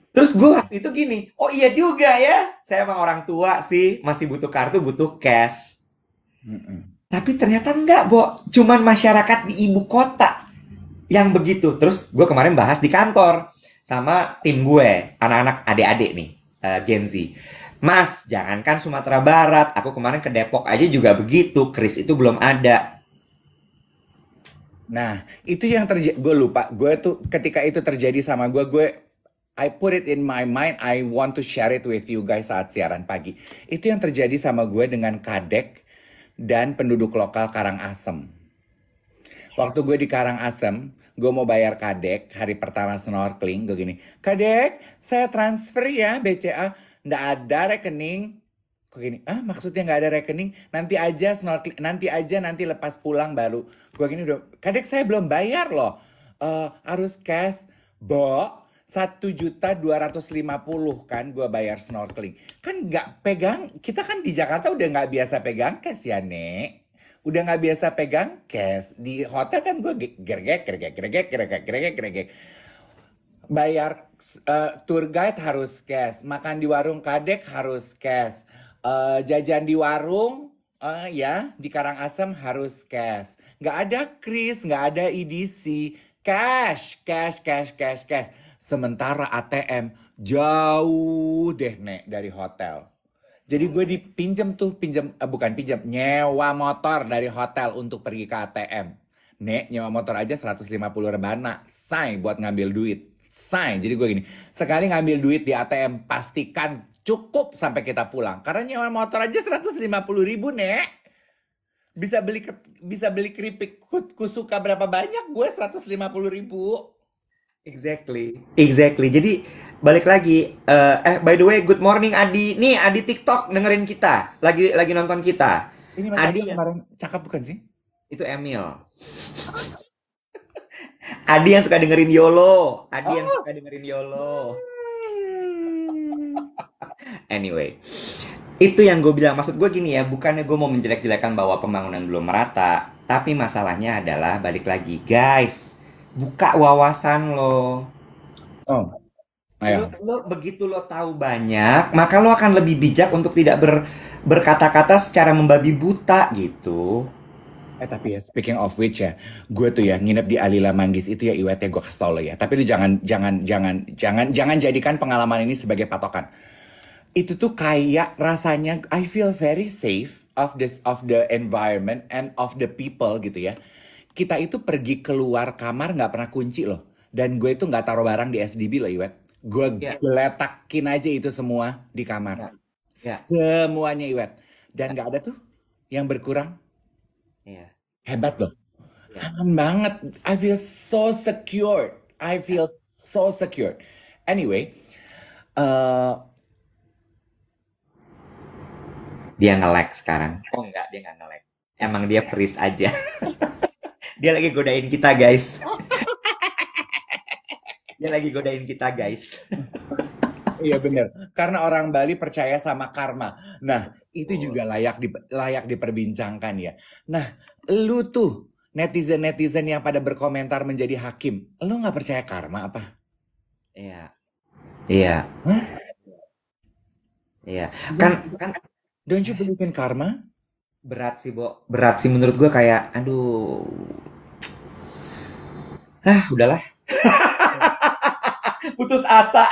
Terus gue waktu itu gini, oh iya juga ya, saya emang orang tua sih, masih butuh kartu, butuh cash. Tapi ternyata enggak, Bo. Cuman masyarakat di ibu kota yang begitu. Terus gue kemarin bahas di kantor sama tim gue, anak-anak adik-adik nih, Gen Z. Mas, jangankan Sumatera Barat, aku kemarin ke Depok aja juga begitu, kris itu belum ada. Nah, itu yang terjadi. Gue lupa. Gue tuh ketika itu terjadi sama gue I put it in my mind. I want to share it with you guys saat siaran pagi. Itu yang terjadi sama gue dengan Kadek dan penduduk lokal Karangasem. Waktu gue di Karangasem, gue mau bayar Kadek hari pertama snorkeling. Gue gini, Kadek, saya transfer ya BCA. Nggak ada rekening. Kok gini, maksudnya nggak ada rekening? Nanti aja snorkeling, nanti lepas pulang baru. Gue gini udah, Kadek saya belum bayar loh. Harus cash, Bo. 1.250.000 kan gue bayar snorkeling. Kan nggak pegang, kita kan di Jakarta udah nggak biasa pegang cash ya, Nek. Udah nggak biasa pegang cash. Di hotel kan gue gergek. Bayar tour guide harus cash. Makan di warung Kadek harus cash. Jajan di warung, ya di Karangasem harus cash. Nggak ada kris, nggak ada EDC. Cash. Sementara ATM jauh deh, Nek, dari hotel. Jadi gue bukan pinjam, nyewa motor dari hotel untuk pergi ke ATM. Nek, nyewa motor aja 150 rebana, say buat ngambil duit. Say, jadi gue gini, sekali ngambil duit di ATM, pastikan cukup sampai kita pulang. Karena nyewa motor aja 150.000, Nek. Bisa beli keripik kusuka berapa banyak, gue 150.000. Exactly. Jadi balik lagi. By the way, good morning Adi. Nih Adi TikTok dengerin kita. Lagi nonton kita. Ini Mas Adi kemarin cakep bukan sih? Itu Emil. Adi yang suka dengerin YOLO. Anyway, itu yang gue bilang. Maksud gue gini ya, bukannya gue mau menjelek-jelekan bahwa pembangunan belum merata, tapi masalahnya adalah balik lagi, guys. Buka wawasan lo. Lo begitu lo tahu banyak, maka lo akan lebih bijak untuk tidak berkata-kata secara membabi buta gitu. Tapi ya, speaking of which ya, gue tuh ya nginep di Alila Manggis itu ya, Iwet ya, gue kasih tau lo ya. Tapi lo jangan jadikan pengalaman ini sebagai patokan. Itu tuh kayak rasanya I feel very safe of the environment and of the people gitu ya. Kita itu pergi keluar kamar nggak pernah kunci loh. Dan gue itu nggak taruh barang di SDB loh, Iwet. Gue geletakin aja itu semua di kamar. Semuanya, Iwet. Dan nggak ada tuh yang berkurang. Iya. Hebat loh. Iya. Aman banget. I feel so secure. I feel so secure. Anyway, eh Dia nge-lag sekarang. Oh enggak, dia nggak nge-lag. Emang dia freeze aja. Dia lagi godain kita, guys. Dia lagi godain kita, guys. iya bener. Karena orang Bali percaya sama karma. Nah, itu juga layak diperbincangkan ya. Nah, lu tuh netizen-netizen yang pada berkomentar menjadi hakim. Lu nggak percaya karma apa? Iya. Iya. Hah? Iya. Kan Don't you believe in karma? berat sih, Bo. Berat sih menurut gua kayak aduh. Udahlah. Putus asa.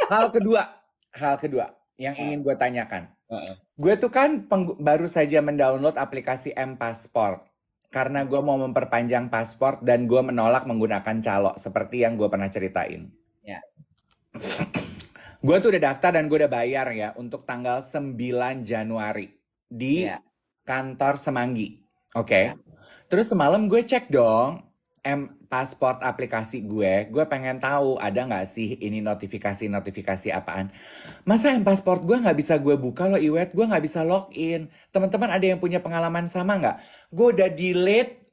Hal kedua yang ingin gue tanyakan. Heeh. Gue tuh kan baru saja mendownload aplikasi M-Passport. Karena gue mau memperpanjang paspor dan gue menolak menggunakan calo seperti yang gue pernah ceritain. Ya. Gue tuh udah daftar dan gue udah bayar ya untuk tanggal 9 Januari di Iya. kantor Semanggi. Oke. Terus semalam gue cek dong M-Passport aplikasi gue pengen tahu ada nggak sih ini notifikasi apaan. Masa M-Passport gue nggak bisa gue buka loh Iwet, gue nggak bisa login. Teman-teman ada yang punya pengalaman sama nggak? Gue udah delete,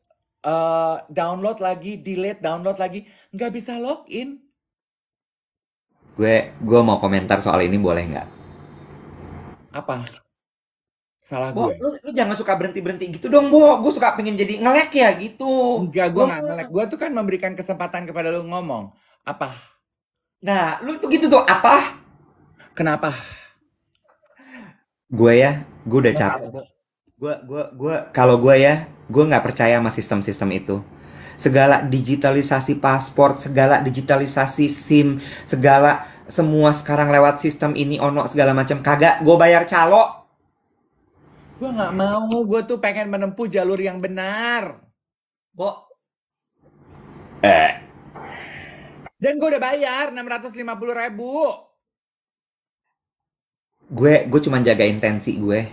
download lagi, delete, download lagi, nggak bisa login. Gue mau komentar soal ini boleh nggak? Apa? Salah Bo, gue? lu jangan suka berhenti-berhenti gitu dong, Bo. Gue suka pengen jadi nge-lag ya gitu. Enggak, gue Gue nggak nge-lag. Gue tuh kan memberikan kesempatan kepada lu ngomong. Apa? Nah, lu tuh gitu tuh apa? Kenapa? Gue udah capek. Kalau gue nggak percaya sama sistem-sistem itu. Segala digitalisasi paspor, segala digitalisasi SIM, semua sekarang lewat sistem ini ono segala macam kagak. Gue bayar calo. Gue nggak mau. Gue tuh pengen menempuh jalur yang benar. Bo, Dan gue udah bayar 650.000. gue cuma jaga intensi gue.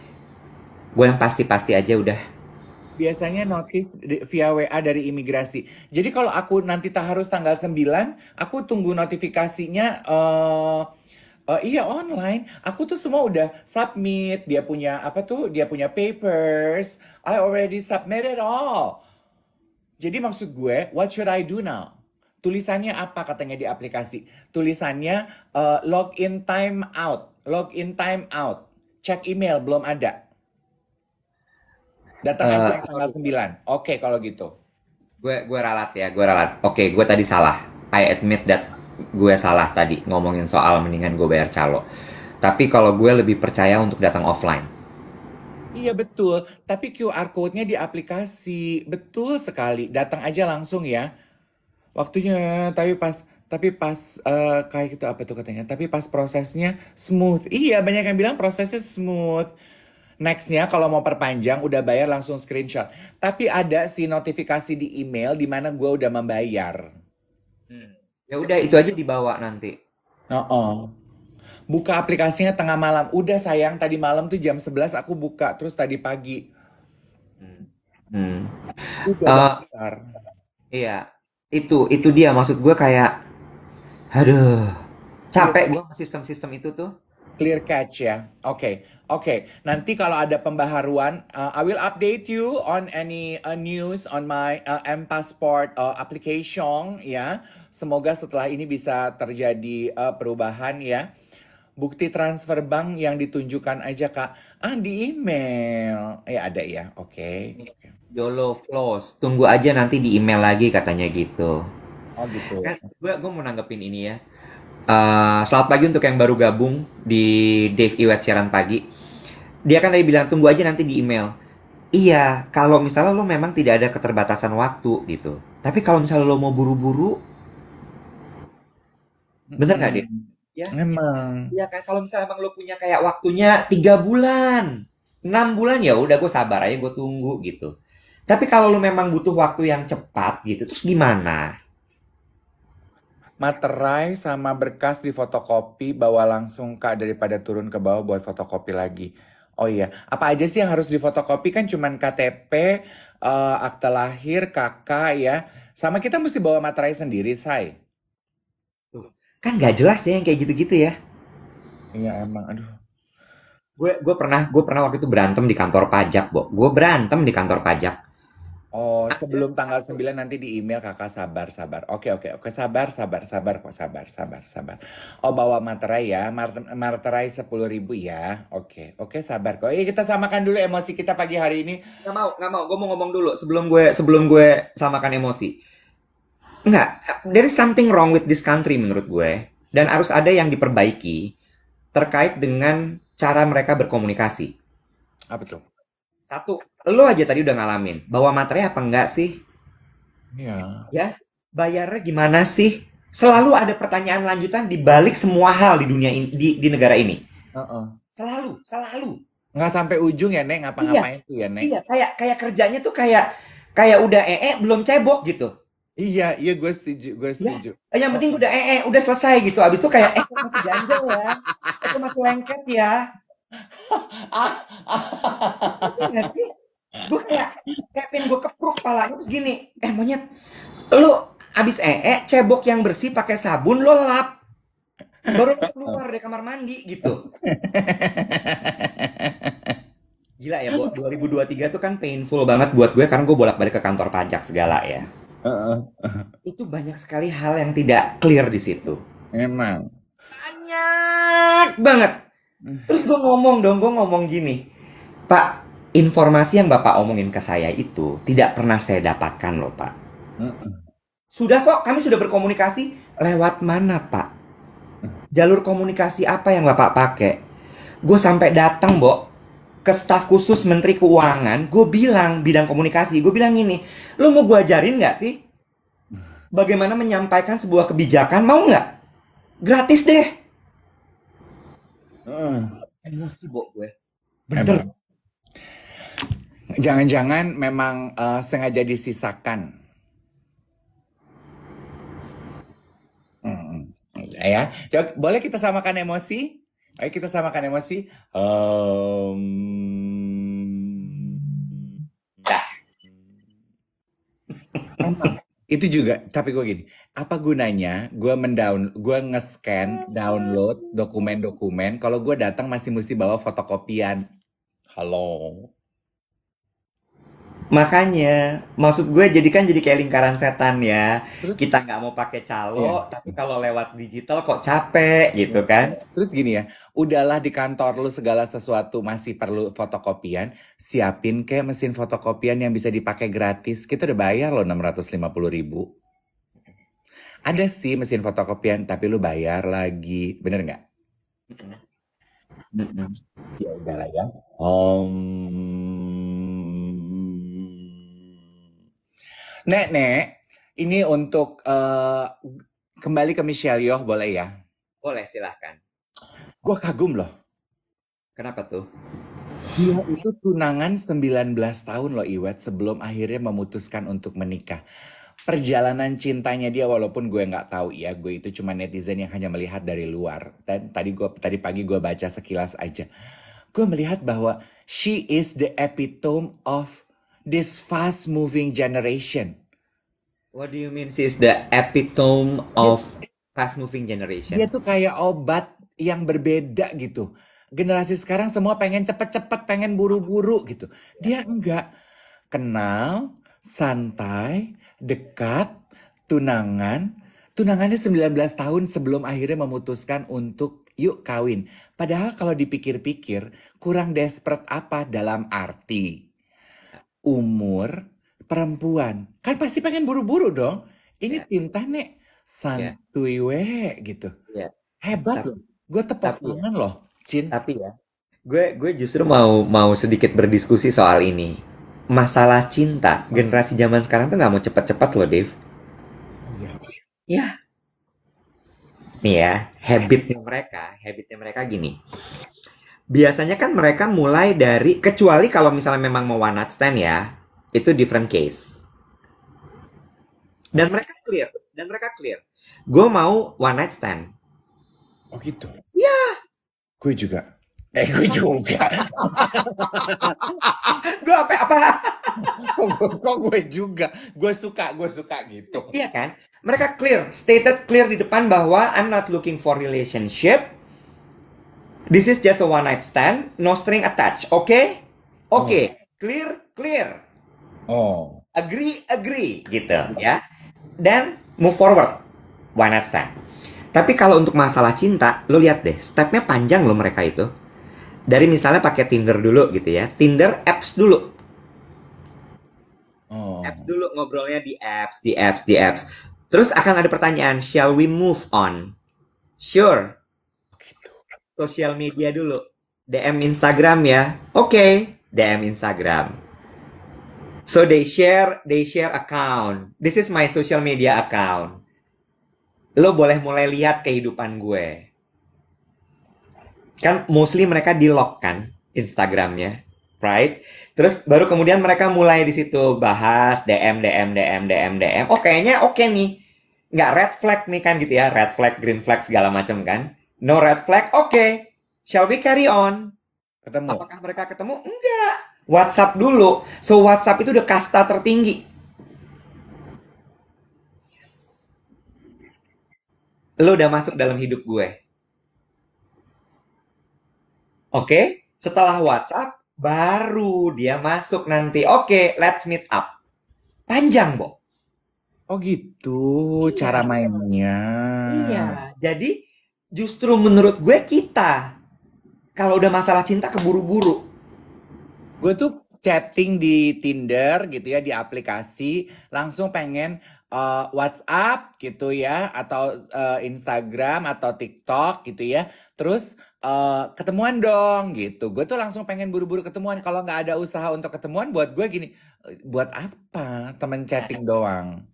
Gue yang pasti-pasti aja udah. Biasanya notif via WA dari imigrasi. Jadi kalau aku nanti harus tanggal 9, aku tunggu notifikasinya iya online. Aku tuh semua udah submit. Dia punya apa tuh? Dia punya papers. I already submitted all. Jadi maksud gue, what should I do now? Tulisannya apa katanya di aplikasi? Tulisannya login time out. Login time out. Cek email belum ada. Datang aja tanggal 9. Oke kalau gitu. Gue ralat ya, gue ralat. Oke, gue tadi salah. I admit that gue salah tadi ngomongin soal mendingan gue bayar calo. Tapi kalau gue lebih percaya untuk datang offline. Iya betul, tapi QR code-nya di aplikasi. Betul sekali. Datang aja langsung ya. Waktunya tapi pas kayak gitu apa tuh katanya? Tapi pas prosesnya smooth. Iya, banyak yang bilang prosesnya smooth. Nextnya kalau mau perpanjang udah bayar langsung screenshot. Tapi ada sih notifikasi di email di mana gue udah membayar. Ya udah itu aja dibawa nanti. Oh. Buka aplikasinya tengah malam. Udah sayang, tadi malam tuh jam 11 aku buka. Terus tadi pagi. Hmm. Udah bayar. Iya, itu dia maksud gue kayak, aduh, capek gue sama sistem-sistem itu tuh. Clear catch ya. Oke. Nanti kalau ada pembaharuan, I will update you on any news on my M-Passport application ya. Semoga setelah ini bisa terjadi perubahan ya. Bukti transfer bank yang ditunjukkan aja Kak. Di email. Ya ada ya. Oke. YOLO Flows, tunggu aja nanti di email lagi katanya gitu. Oh gitu. Kan gue mau nanggepin ini ya. Selamat pagi untuk yang baru gabung di Dave Iwet siaran pagi. Dia kan tadi bilang tunggu aja nanti di email. Iya, kalau misalnya lo memang tidak ada keterbatasan waktu gitu. Tapi kalau misalnya lo mau buru-buru, bener nggak dia? Ya, Emang. ya kan kalau misalnya emang lo punya kayak waktunya 3 bulan, 6 bulan ya udah gue sabar aja gue tunggu gitu. Tapi kalau lo memang butuh waktu yang cepat gitu, terus gimana? Materai sama berkas di fotokopi bawa langsung Kak daripada turun ke bawah buat fotokopi lagi. Oh iya, apa aja sih yang harus difotokopi kan cuman KTP, akta lahir, kakak ya. Sama kita mesti bawa materai sendiri, Say. Tuh. Kan nggak jelas ya yang kayak gitu-gitu ya. Iya emang, aduh. Gue pernah waktu itu berantem di kantor pajak, Bo. Gue berantem di kantor pajak. Oh, Ada sebelum tanggal satu. 9 nanti di email kakak sabar, sabar. Oke, oke, oke, sabar, sabar, sabar kok, sabar, sabar, sabar. Oh, bawa materai ya, materai 10.000 ya. Oke, oke, sabar kok. Kita samakan dulu emosi kita pagi hari ini. Nggak mau, nggak mau. Gue mau ngomong dulu sebelum gue samakan emosi. Nggak, there is something wrong with this country menurut gue. Dan harus ada yang diperbaiki terkait dengan cara mereka berkomunikasi. Apa tuh? Satu, lo aja tadi udah ngalamin. Bawa materai apa enggak sih? Iya. Ya, bayarnya gimana sih? Selalu ada pertanyaan lanjutan di balik semua hal di dunia ini, di negara ini. Heeh. Selalu, selalu. Nggak sampai ujung ya, Nek, Iya, ngapa-ngapain tuh ya, Nek. iya, kayak kerjanya tuh kayak kayak udah belum cebok gitu. Iya, iya gue setuju, gue Ya, setuju. yang penting udah udah selesai gitu. Abis itu kayak kok masih ganjel ya, kok masih lengket ya. Ngerti nggak sih? Gue kayak pengen gue kepruk palanya terus gini. Monyet, lu abis cebok yang bersih pakai sabun lo lap. Baru lo keluar dari kamar mandi gitu. Gila ya, Bo. 2023 tuh kan painful banget buat gue karena gue bolak-balik ke kantor pajak segala ya. Heeh. Itu banyak sekali hal yang tidak clear di situ. Emang. Banyak banget. Terus gue ngomong gini, Pak, informasi yang Bapak omongin ke saya itu tidak pernah saya dapatkan loh, Pak. Heeh. Sudah kok, kami sudah berkomunikasi. Lewat mana, Pak? Jalur komunikasi apa yang Bapak pakai? Gue sampai datang, Bo, ke staf khusus Menteri Keuangan. Gue bilang, bidang komunikasi, gue bilang gini, lo mau gue ajarin nggak sih? Bagaimana menyampaikan sebuah kebijakan, mau nggak? Gratis deh. Heeh. Emosi, Bo, gue. Bener. Emang. Jangan-jangan memang sengaja disisakan. Mm. Ya, coba, boleh kita samakan emosi? Ayo kita samakan emosi. Dah. Emang. Itu juga, tapi gue gini, apa gunanya gue nge-scan, download dokumen-dokumen, kalau gue datang masih mesti bawa fotokopian. Halo. Makanya, maksud gue jadi kayak lingkaran setan ya. Terus, Kita nggak mau pakai iya. calo, tapi kalau lewat digital kok capek gitu kan? Terus gini ya, udahlah di kantor lu segala sesuatu masih perlu fotokopian, siapin kayak mesin fotokopian yang bisa dipakai gratis. Kita udah bayar loh 650.000. Ada sih mesin fotokopian, tapi lu bayar lagi. Bener nggak? Mm-mm. Ya udahlah ya. Nek, ini untuk kembali ke Michelle Yeoh boleh ya? Boleh, silahkan. Gue kagum loh. Kenapa tuh? Dia itu tunangan 19 tahun loh Iwet sebelum akhirnya memutuskan untuk menikah. Perjalanan cintanya dia walaupun gue nggak tahu ya, gue itu cuma netizen yang hanya melihat dari luar. Dan tadi pagi gue baca sekilas aja. Gue melihat bahwa she is the epitome of this fast moving generation. What do you mean she is the epitome Dia, of fast moving dia generation? tuh kayak obat yang berbeda gitu. Generasi sekarang semua pengen cepet-cepet, pengen buru-buru gitu. Dia enggak. Kenal, santai, dekat, tunangan. Tunangannya 19 tahun sebelum akhirnya memutuskan untuk yuk kawin. Padahal kalau dipikir-pikir, kurang desperate apa dalam arti umur perempuan. Kan pasti pengen buru-buru dong. Ini Ya, tinta nek, ya, santuy we gitu. ya. Hebat Tapi, loh. Gue tepok tapi ya, tangan loh, Cin. tapi ya. Gue justru mau sedikit berdiskusi soal ini. Masalah cinta, generasi zaman sekarang tuh nggak mau cepet-cepet loh, Dave. Iya. Ya, nih ya, habitnya mereka gini. Biasanya kan mereka mulai dari, kecuali kalau misalnya memang mau one night stand ya, itu different case. Dan mereka clear. Gue mau one night stand. Oh gitu. Ya, Gue juga. Gue juga. Gue apa? Kok gue juga? Gue suka gitu. Iya kan? Mereka stated clear di depan bahwa I'm not looking for relationship. This is just a one night stand, no string attached. Oke? Oh, Oke. Clear. oh, Agree gitu ya. Dan move forward. One night stand. Tapi kalau untuk masalah cinta, lo lihat deh, stepnya panjang loh mereka itu. Dari misalnya pakai Tinder dulu gitu ya. Tinder apps dulu. Apps oh. dulu ngobrolnya di apps. Terus akan ada pertanyaan, shall we move on? Sure. Gitu. Sosial media dulu. DM Instagram ya. Oke, DM Instagram. So they share account. This is my social media account. Lo boleh mulai lihat kehidupan gue. Kan mostly mereka di lock kan Instagramnya, right? Terus baru kemudian mereka mulai di situ bahas DM. Oh kayaknya oke nih, nggak red flag nih kan gitu ya, red flag, green flag segala macam kan? No red flag, oke. Shall we carry on? Ketemu. Apakah mereka ketemu? Enggak. WhatsApp dulu. So WhatsApp itu udah kasta tertinggi. Lo udah masuk dalam hidup gue. Oke, setelah WhatsApp, baru dia masuk nanti. Oke, let's meet up. Panjang, Bo. Oh gitu cara Iya. mainnya. Iya, jadi justru menurut gue kita, kalau udah masalah cinta keburu-buru. Gue tuh chatting di Tinder gitu ya, di aplikasi, langsung pengen WhatsApp gitu ya, atau Instagram atau TikTok gitu ya. Terus ketemuan dong gitu. Gue tuh langsung pengen buru-buru ketemuan. Kalau nggak ada usaha untuk ketemuan, buat gue gini, buat apa temen chatting doang?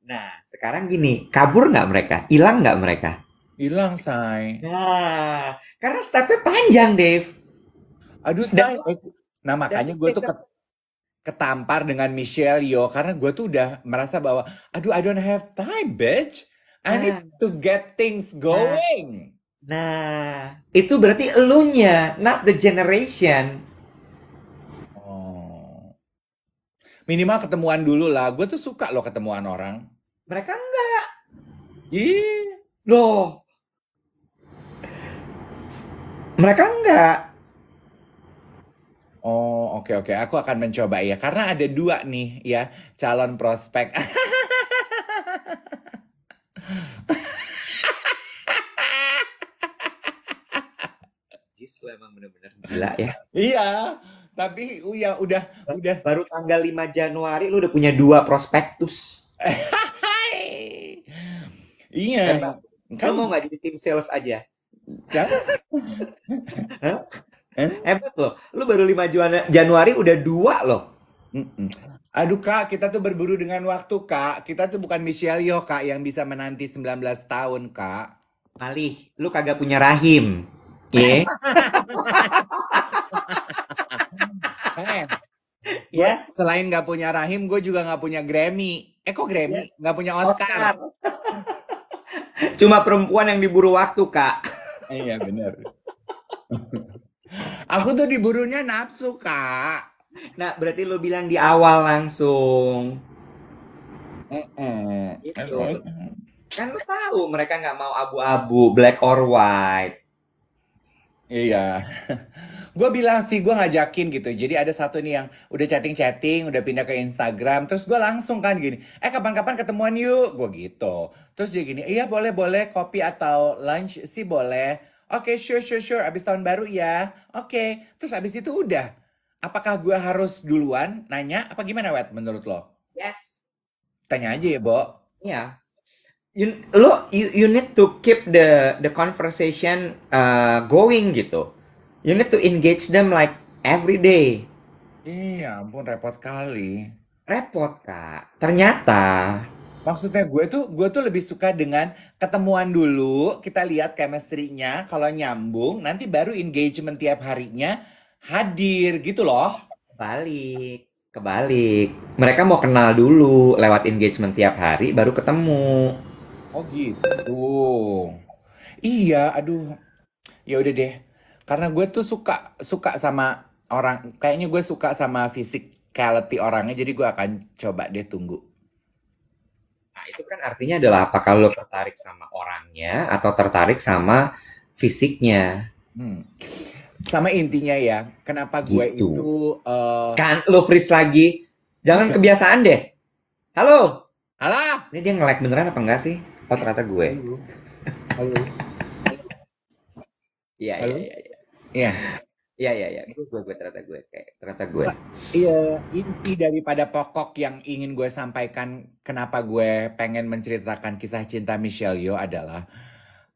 Nah, sekarang gini, kabur nggak mereka? Hilang nggak mereka? Hilang, say. Nah, karena stepnya panjang, Dave. Aduh, Dan, say. Nah, makanya gue tuh stated ketampar dengan Michelle Yeoh karena gue tuh udah merasa bahwa aduh I don't have time bitch, I need nah, to get things nah, going. nah, itu berarti elunya, not the generation. Oh, minimal ketemuan dulu lah, gue tuh suka loh ketemuan orang. Mereka enggak. Ih, Loh, mereka enggak. oh oke oke, aku akan mencoba ya karena ada dua nih ya calon prospek. Jis, lo emang bener-bener gila ya. Iya, tapi ya udah. Baru tanggal 5 Januari lu udah punya 2 prospektus. Iya, Hebat. Lu kan mau nggak jadi tim sales aja? kan? Hah? Kan? Hebat loh. Lu baru 5 Januari udah 2 loh. Mm-mm. Aduh kak, kita tuh berburu dengan waktu kak. Kita tuh bukan Michelle Yeoh kak yang bisa menanti 19 tahun kak. Malih, lu kagak punya rahim. Ye, Eh, gue ya. selain nggak punya rahim, gue juga nggak punya Grammy. Kok Grammy? Nggak punya Oscar. Oscar. Cuma perempuan yang diburu waktu, Kak. Iya bener. Aku tuh diburunya nafsu kak. Nah, berarti lu bilang di awal langsung. Gitu. Eh. Kan lu tahu mereka nggak mau abu-abu, black or white. Iya. Gue bilang sih, gue ngajakin gitu. Jadi ada satu nih yang udah chatting-chatting, udah pindah ke Instagram. Terus gue langsung kan gini, kapan-kapan ketemuan yuk. Gue gitu. Terus dia gini, iya boleh-boleh kopi atau lunch sih boleh. Oke, sure. Abis tahun baru ya. Oke. Terus abis itu udah. Apakah gue harus duluan nanya? Apa gimana, Wet, menurut lo? Yes. Tanya aja ya, Bo. Iya. You need to keep the conversation going gitu. You need to engage them like every day. Iya, ampun repot kali. Repot, Kak. Ternyata. Maksudnya gue tuh lebih suka dengan ketemuan dulu, kita lihat chemistry-nya, kalau nyambung, nanti baru engagement tiap harinya hadir gitu loh. Kebalik. Mereka mau kenal dulu lewat engagement tiap hari, baru ketemu. Oh gitu. Iya, aduh. Ya udah deh. Karena gue tuh suka suka sama orang, kayaknya gue suka sama physicality orangnya, jadi gue akan coba deh tunggu. Nah, itu kan artinya adalah apakah lo tertarik sama orangnya atau tertarik sama fisiknya. Hmm. Sama intinya ya, kenapa gue Gitu. itu Kan lo freeze lagi. Jangan enggak. kebiasaan deh. Halo. Alah, Ini dia nge-lag beneran apa enggak sih? Oh, ternyata gue. halo, halo, Iya, iya, halo, iya, iya. iya. Iya, iya, iya. Gue ternyata gue kayak ternyata gue. Iya, inti daripada pokok yang ingin gue sampaikan, kenapa gue pengen menceritakan kisah cinta Michelle Yeoh adalah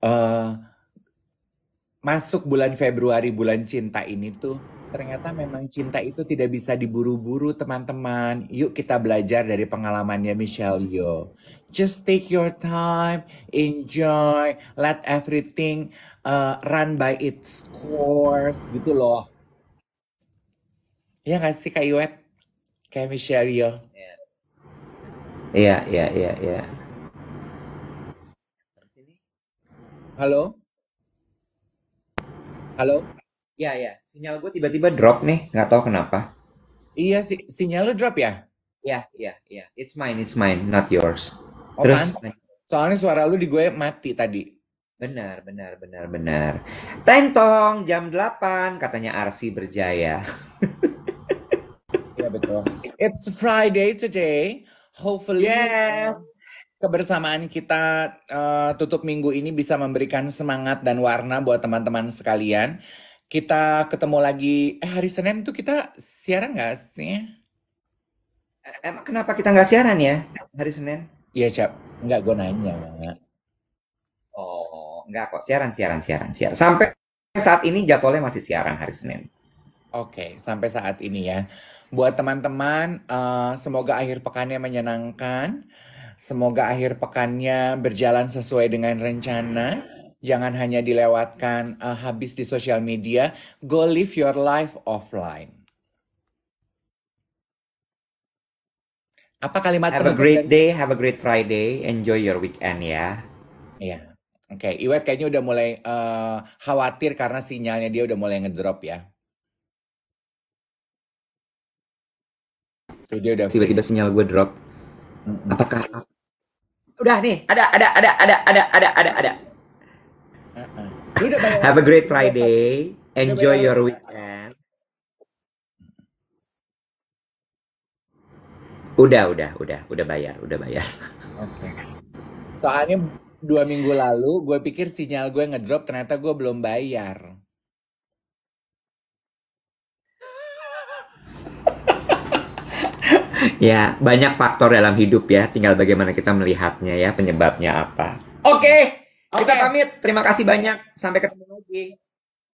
eh masuk bulan Februari, bulan cinta ini tuh ternyata memang cinta itu tidak bisa diburu-buru, teman-teman. Yuk kita belajar dari pengalamannya Michelle Yeoh. Just take your time, enjoy, let everything run by its course gitu loh. Ya nggak sih Kak Iwet? Kayak Michelle Yeoh. Iya, iya, iya, iya. Halo? Halo? Iya, iya. Sinyal gue tiba-tiba drop nih, nggak tahu kenapa. Iya sih, sinyal lu drop ya? Iya, iya, iya. It's mine, not yours. Oh Terus, pantes. Soalnya suara lu di gue mati tadi. benar, benar, benar, benar. Teng tong, jam 8, katanya Arsi Berjaya. Iya betul. It's Friday today. Hopefully Yes. kebersamaan kita tutup minggu ini bisa memberikan semangat dan warna buat teman-teman sekalian. Kita ketemu lagi hari Senin tuh kita siaran nggak sih? Emang kenapa kita nggak siaran ya hari Senin? Iya, Cap. Nggak, gue nanya. Oh, nggak kok. Siaran. Sampai saat ini jadwalnya masih siaran hari Senin. Oke, sampai saat ini ya. Buat teman-teman, semoga akhir pekannya menyenangkan. Semoga akhir pekannya berjalan sesuai dengan rencana. Jangan hanya dilewatkan habis di sosial media. Go live your life offline. Apa kalimat Have a penutup great dari... day, have a great Friday. Enjoy your weekend ya. Iya. Oke, Iwet kayaknya udah mulai khawatir karena sinyalnya dia udah mulai ngedrop ya. Tuh dia udah Tiba-tiba freeze. sinyal gue drop. Mm-mm. Apakah udah nih? Ada. Lu udah bayar Have a great udah bayar- Friday. Enjoy bayar- your weekend. Udah bayar. Oke. Soalnya 2 minggu lalu gue pikir sinyal gue ngedrop, ternyata gue belum bayar. Ya, banyak faktor dalam hidup ya. Tinggal bagaimana kita melihatnya ya, penyebabnya apa. Oke, kita Oke. pamit. Terima kasih banyak. Sampai ketemu lagi.